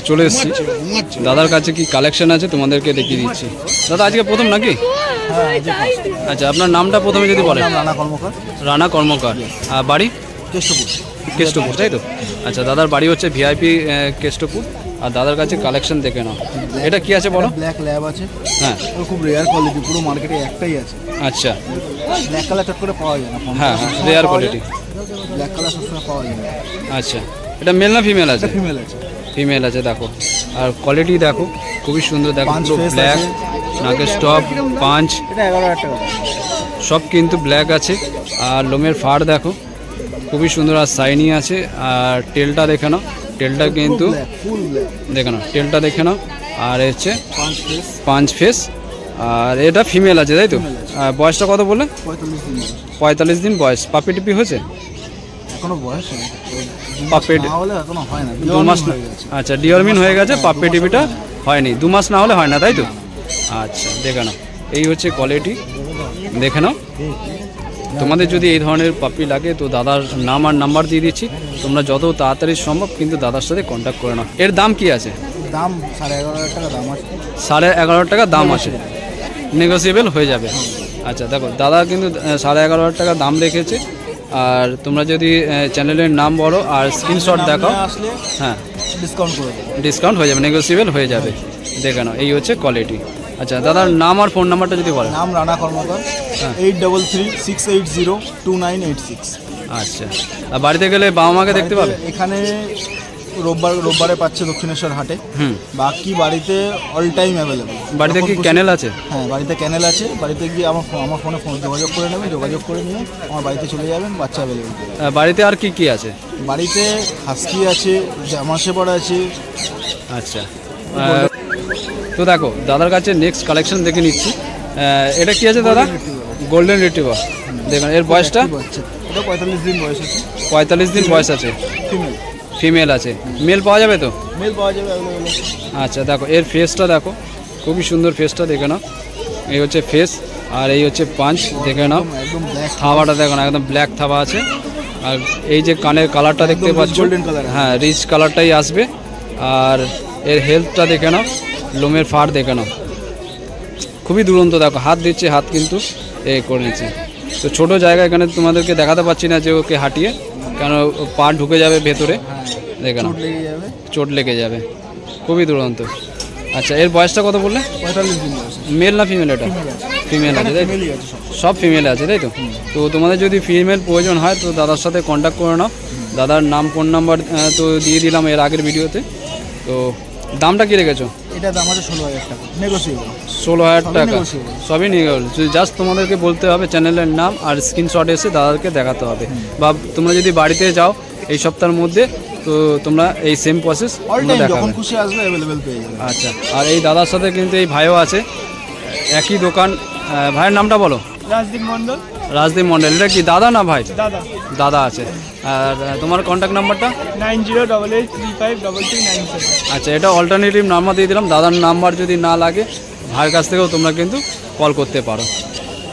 চলে এসেছি দাদার কাছে কি কালেকশন আছে তোমাদেরকে দেখিয়ে দিচ্ছি। দাদা আজকে প্রথম নাকি? আচ্ছা, আপনার নামটা প্রথমে যদি বলেন। রানা কর্মকার। রানা কর্মকার। আর বাড়ি? কেষ্টপুর। কেষ্টপুর তাই তো? আচ্ছা, দাদার বাড়ি হচ্ছে ভিআইপি কেষ্টপুর। আর দাদার কাছে কালেকশন দেখে নাও। এটা কি আছে বলো? ব্ল্যাক ল্যাব আছে। হ্যাঁ, ও খুব রেয়ার কোয়ালিটি, পুরো মার্কেটে একটাই আছে। আচ্ছা, ব্ল্যাক কালার চট করে পাওয়া যায় না। হ্যাঁ হ্যাঁ, রেয়ার কোয়ালিটি। ব্ল্যাক কালার সবসময় পাওয়া যায় না। আচ্ছা, এটা মেল না ফিমেল আছে? ফিমেল আছে। ফিমেল আছে, দেখো। আর কোয়ালিটি দেখো খুবই সুন্দর, দেখো পাঁচ পুরো face ব্ল্যাক, আছে। নাকের স্টপ, পাঞ্চ এটা 11,000 টাকা। সব কিন্তু ব্ল্যাক আছে। আর লোমের ফাড় দেখো খুবই সুন্দর, আর শাইনি আছে। আর টেলটা দেখে নাও, টেলটা কিন্তু ফুল ব্ল্যাক। দেখে নাও, টেলটা দেখে নাও। আর হচ্ছে 5 ফেস। 5 ফেস। আর এটা ফিমেল আছে তাই তো? আর বয়সটা কত বললে? 45 দিন বয়স। 45 দিন বয়স। পাপি টিপি হয়েছে? এখনো বয়স হয়নি। পাপি না হলে এখনো হয় না। 2 মাস হয়ে গেছে। আচ্ছা, ডিওরমিন হয়ে গেছে, পাপি টিপিটা হয়নি। 2 মাস না হলে হয় না তাই তো? আচ্ছা, দেখে নাও, এই হচ্ছে কোয়ালিটি, দেখে নাও। তোমাদের যদি এই ধরনের পাপি লাগে তো দাদার নাম আর নাম্বার দিয়ে দিচ্ছি, তোমরা যত তাড়াতাড়ি সম্ভব কিন্তু দাদার সাথে কন্ট্যাক্ট করে নাও। এর দাম কি আছে? দাম 11,500 টাকা দাম আছে। 11,500 টাকা দাম আছে, নেগোসিয়েবল হয়ে যাবে। আচ্ছা, দেখো দাদা কিন্তু 11,500 টাকা দাম রেখেছে। আর তোমরা যদি চ্যানেলের নাম বলো আর স্ক্রিনশট দেখাও, আসলে হ্যাঁ ডিসকাউন্ট করে দেবো। ডিসকাউন্ট হয়ে যাবে, নেগোসিয়েবল হয়ে যাবে। দেখে নাও, এই হচ্ছে কোয়ালিটি। আচ্ছা, দাদার নাম আর ফোন নাম্বারটা যদি বলেন। নাম রানা কর্মকার। হ্যাঁ। 8336802986। আচ্ছা, আর বাড়িতে গেলে বাবা মাকে দেখতে পাবে? এখানে রোববারে পাচ্ছে দক্ষিণেশ্বর হাটে। হুম, বাকি বাড়িতে অল টাইম অ্যাভেলেবল। বাড়িতে কি ক্যানেল আছে? হ্যাঁ, বাড়িতে ক্যানেল আছে। বাড়িতে গিয়ে আমার ফোনে যোগাযোগ করে নেবেন, যোগাযোগ করে নিয়ে আমার বাড়িতে চলে যাবেন, বাচ্চা অ্যাভেলেবল। বাড়িতে আর কি কি আছে? বাড়িতে হাস্কি আছে, জামা শেপার্ড আছে। আচ্ছা, তো দেখো দাদার কাছে নেক্সট কালেকশন দেখে নিচ্ছি। এটা কি আছে দাদা? Golden retriever. দেখুন এর বয়সটা এটা 45 দিন বয়স আছে। 45 দিন বয়স আছে, ফিমেল। ফিমেল আছে। মেল পাওয়া যাবে তো? মেল পাওয়া যাবে, অ্যাভেলেবল আছে। আচ্ছা দেখো এর ফেসটা দেখো, খুবই সুন্দর ফেসটা দেখে নাও। এই হচ্ছে ফেস আর এই হচ্ছে পাঞ্চ দেখে নাও। একদম ব্ল্যাক থাবাটা দেখো না, একদম ব্ল্যাক থাবা আছে। আর এই যে কানের কালারটা দেখতে পাচ্ছ, golden color। হ্যাঁ রিচ কালারটাই আসবে। আর এর হেলথটা দেখে নাও, লোমের ফাড় দেখে নাও, খুবই দুরন্ত। দেখো হাত দিচ্ছে, হাত কিন্তু এ করে নিচ্ছে। তো ছোটো জায়গা এখানে তোমাদেরকে দেখাতে পাচ্ছি না যে ওকে হাঁটিয়ে, কেন পা ঢুকে যাবে ভেতরে, দেখে নাও চোট লেগে যাবে, খুবই দুরন্ত। আচ্ছা এর বয়সটা কত বললে? 45 দিন বয়স। মেল না ফিমেল? এটা ফিমেল আছে তাই তো? সব ফিমেল আছে তাই তো? তো তোমাদের যদি ফিমেল প্রয়োজন হয় তো দাদার সাথে কন্ট্যাক্ট করে নাও। দাদার নাম ফোন নাম্বার তো দিয়ে দিলাম এর আগের ভিডিওতে। তো দামটা কী রেখেছো? এটা দাম আছে 16,000 টাকা, নেগোসিয়েবল। 16,000 টাকা, সবই নিয়ে গেল। জাস্ট তোমাদেরকে বলতে হবে চ্যানেলের নাম আর স্ক্রিনশট এসে দাদাকে দেখাতে হবে। বা তোমরা যদি বাড়িতে যাও এই সপ্তাহের মধ্যে তো তোমরা এই সেম প্রসেস যখন খুশি আসবে অ্যাভেলেবল পেয়ে যাবে। আচ্ছা আর এই দাদার সাথে কিন্তু এই ভাইও আছে, একই দোকান। ভাইয়ের নামটা বলো। রাজদীপ মণ্ডল। রাজদীপ মণ্ডল। এটা কি দাদা না ভাই? দাদা। দাদা আছে। আর তোমার কন্ট্যাক্ট নাম্বারটা? 9088352297। আচ্ছা এটা অল্টারনেটিভ নাম্বার দিয়ে দিলাম। দাদার নাম্বার যদি না লাগে ভাইয়ের কাছ থেকেও তোমরা কিন্তু কল করতে পারো।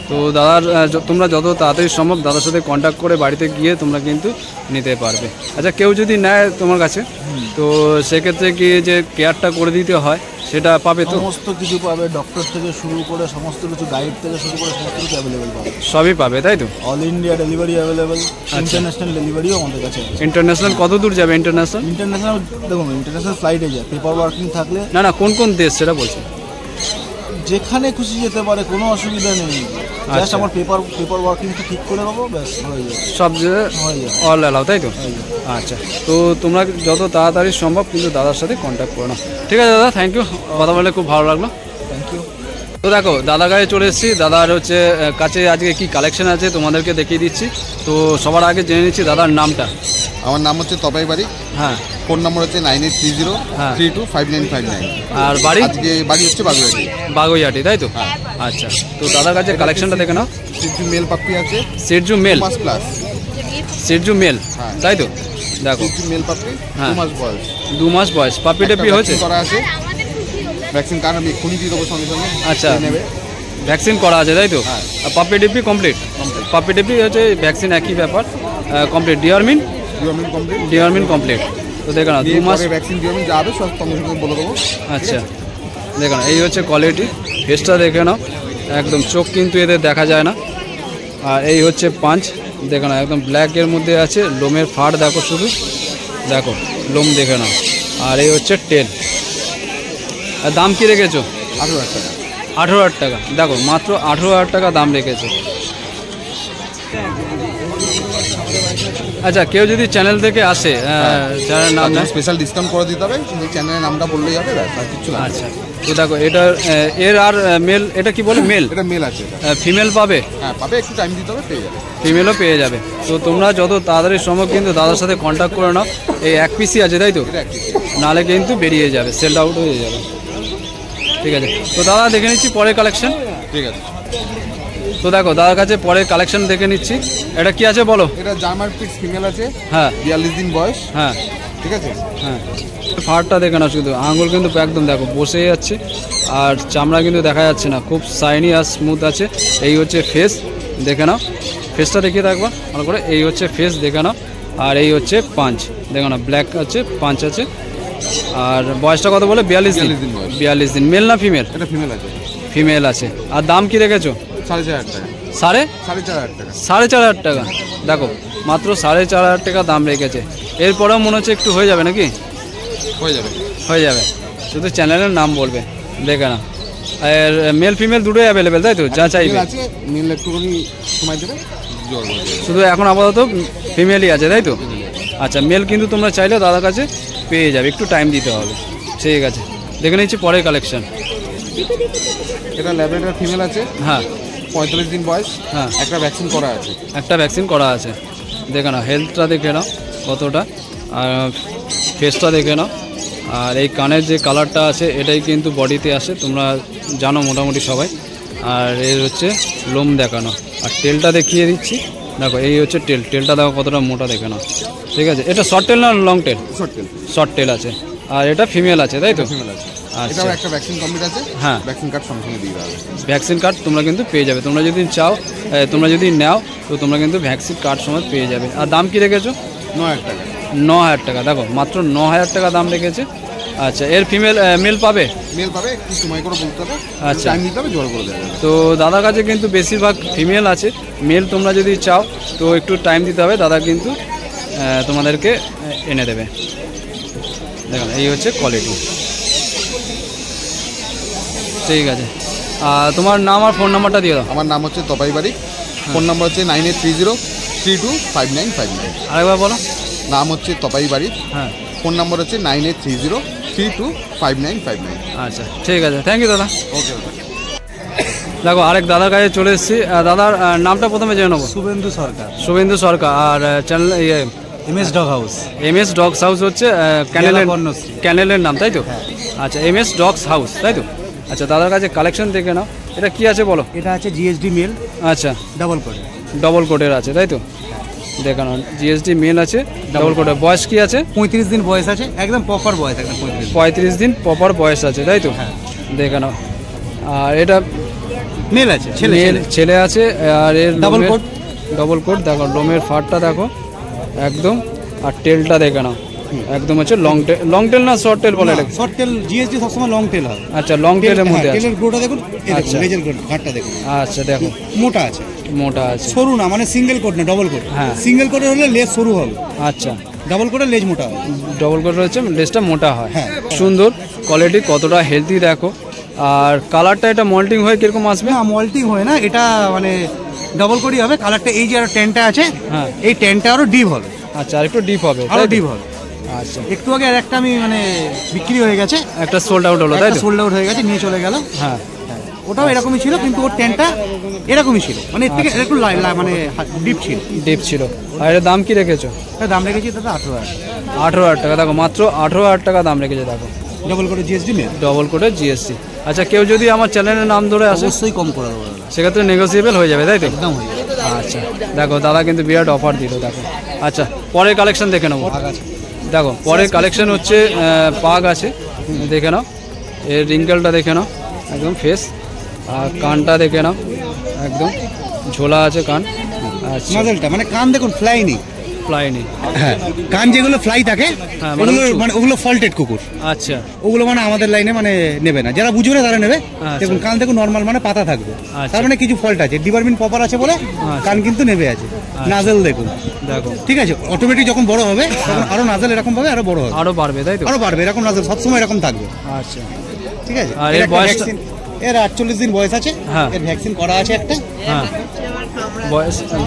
তো দাদার তোমরা যত তাড়াতাড়ি সম্ভব দাদার সাথে কন্ট্যাক্ট করে বাড়িতে গিয়ে তোমরা কিন্তু নিতে পারবে। আচ্ছা কেউ যদি নেয় তোমার কাছে তো সেক্ষেত্রে কি যে কেয়ারটা করে দিতে হয় সেটা পাবে তো? সমস্ত কিছু পাবে, ডক্টর থেকে শুরু করে সমস্ত কিছু, গাইড থেকে শুরু করে সমস্ত কিছু অ্যাভেলেবল পাবে। সবই পাবে তাই তো? All India delivery available, international ডেলিভারিও আমাদের কাছে আছে। ইন্টারন্যাশনাল কত দূর যাবে? ইন্টারন্যাশনাল দেখুন ইন্টারন্যাশনাল ফ্লাইটে যায়, পেপার ওয়ার্কিং থাকলে। না কোন কোন দেশ সেটা বলছি। যেখানে খুশি যেতে পারে, কোনো অসুবিধা নেই। জাস্ট আমার পেপার ওয়ার্কিংটা ঠিক করে দেবো, ব্যাস হয়ে যাবে। সব জায়গায় অল অ্যালাউ তাই তো? আচ্ছা তো তোমরা যত তাড়াতাড়ি সম্ভব কিন্তু দাদার সাথে কন্ট্যাক্ট করো না। ঠিক আছে দাদা, থ্যাংক ইউ, কথা বলে খুব ভালো লাগলো। Thank you. তো দেখো দাদার কাছে চলে এসেছি। দাদার হচ্ছে কাছে আজকে কি কালেকশন আছে তোমাদেরকে দেখিয়ে দিচ্ছি। তো সবার আগে জেনে নিচ্ছি দাদার নামটা। আমার নাম হচ্ছে তপাই বাড়ি। হ্যাঁ। ফোন নম্বর হচ্ছে 9830325959। আর বাড়ি? আজকে বাড়ি হচ্ছে বাগুইহাটি। বাগুইহাটি তাই তো? আচ্ছা তো দাদার কাছে কালেকশনটা দেখে নাও। সিটজু মেল পাপ্পি আছে। Shih Tzu mail plus. Shih Tzu mail তাই তো? দেখো সিটজু মেল পাপ্পি 2 মাস বয়স। 2 মাস বয়স। পাপ্পি টেপি হয়েছে? করা আছে। ভ্যাকসিন কার্ড আমি এক্ষুনি দিয়ে দেবো সঙ্গে সঙ্গে। আচ্ছা নেবে। ভ্যাকসিন করা আছে তাই তো? আর পাপ্পি টেপি কমপ্লিট? পাপ্পি টেপি হচ্ছে ভ্যাকসিন একই ব্যাপার, complete. Deworming complete. Deworming complete. তো দেখো না 2 মাস ভ্যাকসিন ডিওয়ার্মিন যা হবে সব সঙ্গে সঙ্গে বলে দেবো। আচ্ছা দেখো না এই হচ্ছে কোয়ালিটি। ফেসটা দেখে নাও, একদম চোখ কিন্তু এদের দেখা যায় না। আর এই হচ্ছে পাঞ্চ, দেখো না একদম ব্ল্যাকের মধ্যে আছে। লোমের ফাড় দেখো, শুধু দেখো লোম দেখে নাও। আর এই হচ্ছে টেল। আর দাম কি রেখেছো? 18,000 টাকা। 18,000 টাকা। দেখো মাত্র 18,000 টাকা দাম রেখেছে। আচ্ছা কেউ যদি চ্যানেল থেকে আসে, চ্যানেলের নাম স্পেশাল ডিসকাউন্ট করে দিতে হবে, কিন্তু চ্যানেলের নামটা বললেই হবে, আর কিছু না। আচ্ছা তো দেখো এটা এর আর মেল, এটা কি বলে মেল? এটা মেল আছে। ফিমেল পাবে? হ্যাঁ পাবে, একটু টাইম দিতে হবে, পেয়ে যাবে। ফিমেলও পেয়ে যাবে। তো তোমরা যত তাড়াতাড়ি সম্ভব কিন্তু দাদার সাথে কন্ট্যাক্ট করে নাও। এই এক পিসি আছে তাই তো? নাহলে কিন্তু বেরিয়ে যাবে, সেল আউট হয়ে যাবে। ঠিক আছে তো দাদা দেখে নিচ্ছি পরের কালেকশন। ঠিক আছে। তো দেখো দাদার কাছে পরের কালেকশন দেখে নিচ্ছি। এটা কি আছে বলো? এটা জার্মান পিক্স ফিমেল আছে। হ্যাঁ 42 দিন বয়স। হ্যাঁ ঠিক আছে। হ্যাঁ ফাড়টা দেখে না, শুধু আঙুল কিন্তু একদম দেখো বসে যাচ্ছে। আর চামড়া কিন্তু দেখা যাচ্ছে না, খুব শাইনি আর স্মুথ আছে। এই হচ্ছে ফেস, দেখে নাও। ফেসটা দেখিয়ে থাকবা ভালো করে। এই হচ্ছে ফেস দেখে নাও। আর এই হচ্ছে পাঞ্চ দেখো না, ব্ল্যাক আছে, পাঞ্চ আছে। আর বয়সটা কত বলে? 42 দিন। 42 দিন। মেল না ফিমেল? এটা ফিমেল আছে। ফিমেল আছে। আর দাম কি রেখেছো? 4,500 টাকা। 4,500 টাকা। 4,500 টাকা। দেখো মাত্র 4,500 টাকা দাম রেখেছে। এরপরেও মনে হচ্ছে একটু হয়ে যাবে নাকি? হয়ে যাবে। হয়ে যাবে, শুধু চ্যানেলের নাম বলবে, দেখে না। আর মেল ফিমেল দুটোই অ্যাভেলেবেল তাই তো? যা চাইবে। মেল একটুখানি সময় দেবে, শুধু এখন আপাতত ফিমেলই আছে তাই তো? আচ্ছা মেল কিন্তু তোমরা চাইলে দাদার কাছে পেয়ে যাবে, একটু টাইম দিতে হবে। ঠিক আছে দেখে নিচ্ছি পরের কালেকশন। এটা ল্যাবরেটর ফিমেল আছে। হ্যাঁ 45 দিন বয়স। হ্যাঁ একটা ভ্যাকসিন করা আছে। একটা ভ্যাকসিন করা আছে। দেখে নাও হেলথটা দেখে নাও কতটা, আর ফেসটা দেখে নাও। আর এই কানের যে কালারটা আছে এটাই কিন্তু বডিতে আসে, তোমরা জানো মোটামুটি সবাই। আর এর হচ্ছে লোম দেখানো। আর টেলটা দেখিয়ে দিচ্ছি, দেখো এই হচ্ছে টেলটা দেখো কতটা মোটা দেখে নাও, ঠিক আছে। এটা শর্ট টেল না long tail? Short tail. Short tail আছে, আর এটা ফিমেল আছে তাই তো? ফিমেল আছে। আচ্ছা, এটাও একটা ভ্যাকসিন কমপ্লিট আছে। হ্যাঁ, ভ্যাকসিন কার্ড সঙ্গে সঙ্গে দিয়ে দেওয়া হবে। ভ্যাকসিন কার্ড তোমরা কিন্তু পেয়ে যাবে, তোমরা যদি চাও, তোমরা যদি নাও তো তোমরা কিন্তু ভ্যাকসিন কার্ড সময় পেয়ে যাবে। আর দাম কি রেখেছো? 9,000 টাকা। 9,000 টাকা, দেখো মাত্র 9,000 টাকা দাম রেখেছে। আচ্ছা, এর ফিমেল মেল পাবে? মেল পাবে, একটু সময় করে বলতে হবে, আচ্ছা, টাইম দিতে হবে, জোর করে দেওয়া যাবে। তো দাদার কাছে কিন্তু বেশিরভাগ ফিমেল আছে, মেল তোমরা যদি চাও তো একটু টাইম দিতে হবে, দাদা কিন্তু তোমাদেরকে এনে দেবে। দেখুন এই হচ্ছে কোয়ালিটি, ঠিক আছে। আর তোমার নাম আর ফোন নাম্বারটা দিয়ে দাও। আমার নাম হচ্ছে তপাই বাড়ি, ফোন নাম্বার হচ্ছে 9830325959। আরেকবার বলো। নাম হচ্ছে তপাই বাড়ি, হ্যাঁ, ফোন নাম্বার হচ্ছে 9830325959। আচ্ছা ঠিক আছে, থ্যাংক ইউ দাদা। ওকে ওকে। দেখো আরেক দাদার কাছে চলে এসেছি। দাদার নামটা প্রথমে জেনে নেবো। শুভেন্দু সরকার, শুভেন্দু সরকার। আর channel MS dog house. MS dogs house হচ্ছে ক্যানেলের নাম তাই তো? আচ্ছা, MS ডগস হাউস তাই তো? আচ্ছা, দাদার কাছে কালেকশন দেখে নাও। এটা কি আছে বলো? এটা আছে GSD মেল। আচ্ছা, ডবল কোটের আছে তাই তো? দেখে নাও, GSD মেল আছে, ডবল কোটের। বয়স কি আছে? 35 দিন বয়স আছে, একদম প্রপার বয়স, একদম 35 দিন প্রপার বয়স আছে তাই তো? দেখে নাও। আর এটা মেল আছে, ছেলে আছে। আর এর ডবল কোট দেখো, লোমের ফাড়টা দেখো একদম। আর টেলটা দেখে নাও একদম হচ্ছে লং টেল না শর্ট টেল বলে? Short tail. GSD সবসময় লং টেল হয়। আচ্ছা, লং টেলের মধ্যে আছে। টেলের গ্রোটা দেখুন, আচ্ছা, লেজের গ্রোট ঘাটটা দেখুন। আচ্ছা, দেখো মোটা আছে, সরু না, মানে সিঙ্গেল কোট না, ডবল কোট। হ্যাঁ, সিঙ্গেল কোটের হলে লেজ সরু হবে। আচ্ছা, ডবল কোটের লেজ মোটা হয়। ডবল কোটের হচ্ছে লেজটা মোটা হয়। হ্যাঁ, সুন্দর কোয়ালিটি, কতটা হেলদি দেখো। আর কালারটা এটা মল্টিং হয়ে কিরকম আসবে? না, মল্টিং হয় না, এটা মানে ডাবল কোটই হবে। কালারটা এই যে আর টেনটা আছে, হ্যাঁ, এই টেনটা আরো ডিপ হবে। আচ্ছা, আর একটু ডিপ হবে, আরো ডিপ হবে। আচ্ছা, একটু আগে আর একটা আমি মানে বিক্রি হয়ে গেছে, একটা সোল্ড আউট হলো তাই তো? সোল্ড আউট হয়ে গেছে, নিয়ে চলে গেল। হ্যাঁ, ওটাও এরকমই ছিল, কিন্তু ওর টেনটা এরকমই ছিল, মানে এর থেকে একটু মানে ডিপ ছিল। আর এর দাম কি রেখেছো? এর দাম রেখেছি দাদা 18,000। 18,000 টাকা, দেখো মাত্র 18,000 টাকা দাম রেখেছে। দেখো ডবল কোটে GSD মেল, ডবল কোটে GSD। আচ্ছা, কেউ যদি আমার চ্যানেলের নাম ধরে আসে অবশ্যই কম করে দেবো, সেক্ষেত্রে নেগোসিয়েবল হয়ে যাবে তাই তো? একদম হয়ে যাবে। আচ্ছা, দেখো দাদা কিন্তু বিরাট অফার দিল দেখো। আচ্ছা, পরের কালেকশন দেখে নেবো। দেখো পরের কালেকশন হচ্ছে পাগ আছে, দেখে নাও। এর রিঙ্কেলটা দেখে নাও একদম ফেস। আর কানটা দেখে নাও একদম ঝোলা আছে কান। আচ্ছা, মাঝেলটা মানে কান দেখুন, ফ্লাই নেই। হ্যাঁ, কান যেগুলো ফ্লাই থাকে ওগুলো ফল্টেড কুকুর। আচ্ছা, ওগুলো মানে আমাদের লাইনে মানে নেবে না, যারা বুঝবে না তারা নেবে। দেখুন কান দেখুন নর্মাল, মানে পাতা থাকবে, তার মানে কিছু ফল্ট আছে। ডিপার্টমেন্ট প্রপার আছে বলে কান কিন্তু নেবে আছে। নাজেল দেখুন, দেখো ঠিক আছে, অটোমেটিক যখন বড় হবে তখন আরো নাজেল এরকম ভাবে আরো বড় হবে, আরো বাড়বে তাই তো? আরো বাড়বে, এরকম নাজেল সবসময় এরকম থাকবে। আচ্ছা, ঠিক আছে। আর এর বয়স? এর 48 দিন বয়স আছে। এর ভ্যাকসিন করা আছে একটা। হ্যাঁ,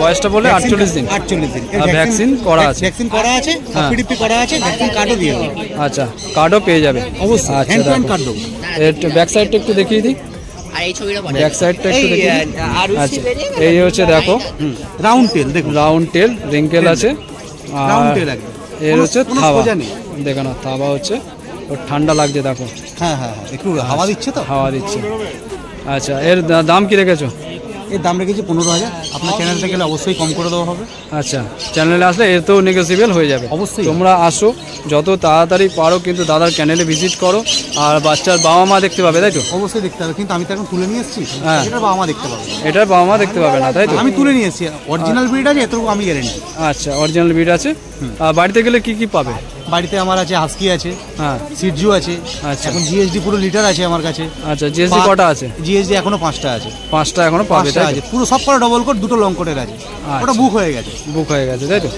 বয়সটা বলে 48 দিন। 48 দিন ভ্যাকসিন করা আছে। ভ্যাকসিন করা আছে, PDP করা আছে, ভ্যাকসিন কার্ডও দিয়ে দেবো। আচ্ছা, কার্ডও পেয়ে যাবে অবশ্যই। আচ্ছা, কার্ড দেবো। এর ব্যাক সাইডটা একটু দেখিয়ে দিই। ব্যাক সাইডটা একটু দেখিয়ে দিই। আচ্ছা, এই হচ্ছে দেখো রাউন্ড টেল, দেখুন রাউন্ড টেল, রিঙ্কেল আছে। রাউন্ড টেল একদম। এর হচ্ছে থাবা, দেখো না থাবা হচ্ছে, ওর ঠান্ডা লাগছে দেখো। হ্যাঁ, একটু হাওয়া দিচ্ছে তো, হাওয়া দিচ্ছে। আচ্ছা, এর দাম কি রেখেছো? এর দাম রেখেছি 15,000। আপনার চ্যানেলটা গেলে অবশ্যই কম করে দেওয়া হবে। আচ্ছা, চ্যানেলে আসলে এর তো নেগোসিয়েবল হয়ে যাবে অবশ্যই। তোমরা আসো যত তাড়াতাড়ি পারো, কিন্তু দাদার চ্যানেলে ভিজিট করো। আর বাচ্চার বাবা মা দেখতে পাবে তাই তো? অবশ্যই দেখতে হবে, কিন্তু আমি তো এখন তুলে নিয়ে এসেছি। হ্যাঁ, এটার বাবা মা দেখতে পাবে, এটার বাবা মা দেখতে পাবে না তাই তো? আমি তুলে নিয়ে এসেছি, অরিজিনাল ব্রিড আছে, এতটুকু আমি গ্যারেন্টি। আচ্ছা, অরিজিনাল ব্রিড আছে। বাড়িতে গেলে কি কি পাবে? বাড়িতে আমার আছে হাস্কি আছে, হ্যাঁ, সিটজু আছে। আচ্ছা, এখন GSD পুরো লিটার আছে আমার কাছে। আচ্ছা, GSD কটা আছে? GSD এখনো 5টা আছে। 5টা এখনো পাবে তাই তো? পুরো সব করে ডবল কোট, 2টো লং কোটের আছে। ওটা বুক হয়ে গেছে, তাই তো?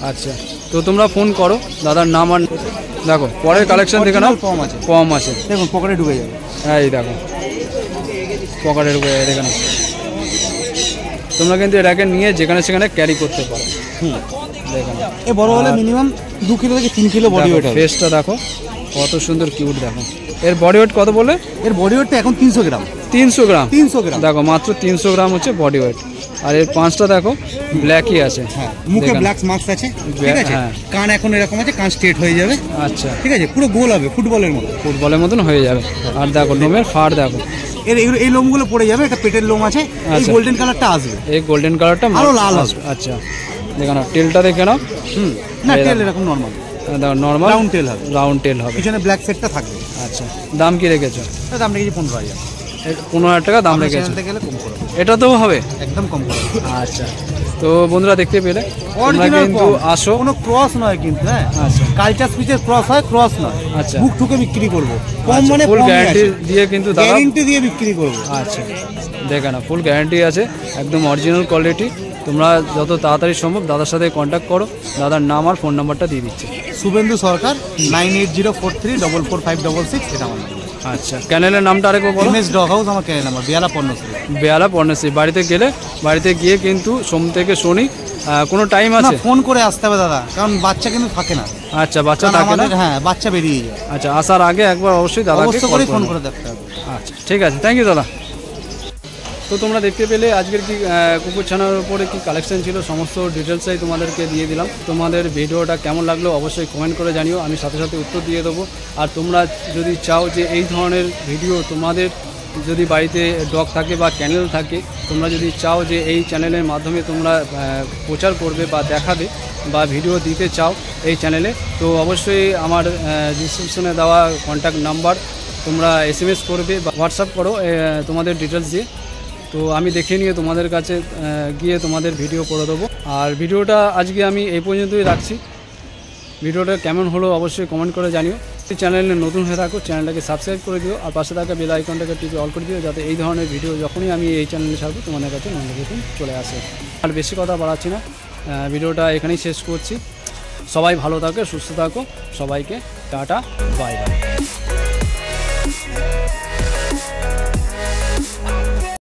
আচ্ছা, তো তোমরা ফোন করো, দাদার নাম। আর দেখো পরের কালেকশন দেখে নাও। পম আছে, দেখুন পকেটে ঢুকে যাবে। এই দেখো পকেটে ঢুকে যাবে, দেখে নাও। তোমরা কিন্তু এটাকে নিয়ে যেখানে সেখানে ক্যারি করতে পারো। দেখো এ বড় হলে মিনিমাম 2 কিলো থেকে 3 কিলো বডি ওয়েট হবে। ফেসটা দেখো কত সুন্দর কিউট দেখো। এর বডি ওয়েট কত বলে? এর বডি ওয়েটটা এখন 300 গ্রাম। 300 গ্রাম? 300 গ্রাম দেখো মাত্র 300 গ্রাম হচ্ছে বডি ওয়েট। আর এর পাঁচটা দেখো ব্ল্যাকই আছে। হ্যাঁ, মুখে দেখেন। ব্ল্যাক মাস্ক আছে, ঠিক আছে। হ্যাঁ। কান এখন এরকম আছে, কান স্ট্রেট হয়ে যাবে, আচ্ছা, ঠিক আছে, পুরো গোল হবে ফুটবলের মতো। ফুটবলের মতন হয়ে যাবে। আর দেখো লোমের ফাড় দেখো, এই লোমগুলো পড়ে যাবে, এটা পেটের লোম আছে, এই আচ্ছা। গোল্ডেন কালারটা আসবে। এই গোল্ডেন কালারটা আরো লাল হবে। আচ্ছা, দেখো না টেলটা দেখে নাও। না, এই টেল দেখো। এরকম নর্মাল দেখো নর্মাল রাউন্ড টেল হবে, রাউন্ড টেল হবে। পিছনে ব্ল্যাক সেটটা থাকবে। আচ্ছা, দাম কি রেখেছো? এর দাম রেখেছি 15,000। 15,000 টাকা দাম আপনার রেখেছো। চ্যানেল থেকে গেলে কম করো, এটা তো হবে একদম কম করো। আচ্ছা, তো বন্ধুরা দেখতে পেলে তোমরা অরিজিনাল কিন্তু আসো। কোনো ক্রস নয় কিন্তু, হ্যাঁ আচ্ছা। কালচার স্পিচের ক্রস হয়, ক্রস নয়। আচ্ছা। বুক ঠুকে বিক্রি করবো, কম আচ্ছা, মানে ফুল গ্যারান্টি দিয়ে কিন্তু দাদা, গ্যারান্টি দিয়ে বিক্রি করবো। আচ্ছা দেখে না ফুল গ্যারান্টি আছে, একদম অরিজিনাল কোয়ালিটি। তোমরা যত তাড়াতাড়ি সম্ভব দাদার সাথে কন্ট্যাক্ট করো। দাদার নাম আর ফোন নাম্বারটা দিয়ে দিচ্ছি। শুভেন্দু সরকার, 9804344566, এটা আমার নাম্বার। আচ্ছা, চ্যানেলের নামটা আরেকবার বলো। এমএস ডগ হাউস আমার চ্যানেল নাম্বার, বেয়ালা পর্ণশ্রী। বেহালা পর্ণশ্রী। বাড়িতে গিয়ে কিন্তু সোম থেকে শনি কোনো টাইম না, আছে? ফোন করে আসতে হবে দাদা, কারণ বাচ্চা কিন্তু থাকে না। আচ্ছা, বাচ্চা কারণ থাকে না? আমাদের, হ্যাঁ, বাচ্চা বেরিয়ে যায়। আচ্ছা, আসার আগে একবার অবশ্যই দাদাকে অবশ্যই কল করে ফোন করো। করে দেখতে হবে। আচ্ছা, ঠিক আছে, থ্যাংক ইউ দাদা। তো তোমরা দেখতে পেলে আজকের কি কুকুর ছানার উপরে কি কালেকশন ছিল, সমস্ত ডিটেলসটাই তোমাদেরকে দিয়ে দিলাম। তোমাদের ভিডিওটা কেমন লাগলো অবশ্যই কমেন্ট করে জানিও, আমি সাথে সাথে উত্তর দিয়ে দেবো। আর তোমরা যদি চাও যে এই ধরনের ভিডিও তোমাদের যদি বাড়িতে ডগ থাকে বা চ্যানেল থাকে, তোমরা যদি চাও যে এই চ্যানেলের মাধ্যমে তোমরা প্রচার করবে বা দেখাবে বা ভিডিও দিতে চাও এই চ্যানেলে, তো অবশ্যই আমার ডিসক্রিপশনে দেওয়া কন্ট্যাক্ট নাম্বার তোমরা SMS করবে বা হোয়াটসঅ্যাপ করো তোমাদের ডিটেলস দিয়ে। তো আমি দেখে নিয়ে তোমাদের কাছে গিয়ে তোমাদের ভিডিও করে দেবো। আর ভিডিওটা আজকে আমি এই পর্যন্তই রাখছি। ভিডিওটা কেমন হলো অবশ্যই কমেন্ট করে জানিও। এই চ্যানেলে নতুন হয়ে থাকো, চ্যানেলটাকে সাবস্ক্রাইব করে দিও, আর পাশে থাকা বেল আইকনটাকে টিপে অল করে দিও, যাতে এই ধরনের ভিডিও যখনই আমি এই চ্যানেলে ছাড়বো তোমাদের কাছে নোটিফিকেশন চলে আসে। আর বেশি কথা বাড়াচ্ছি না, ভিডিওটা এখানেই শেষ করছি। সবাই ভালো থাকো, সুস্থ থাকো, সবাইকে টাটা, বাই বাই।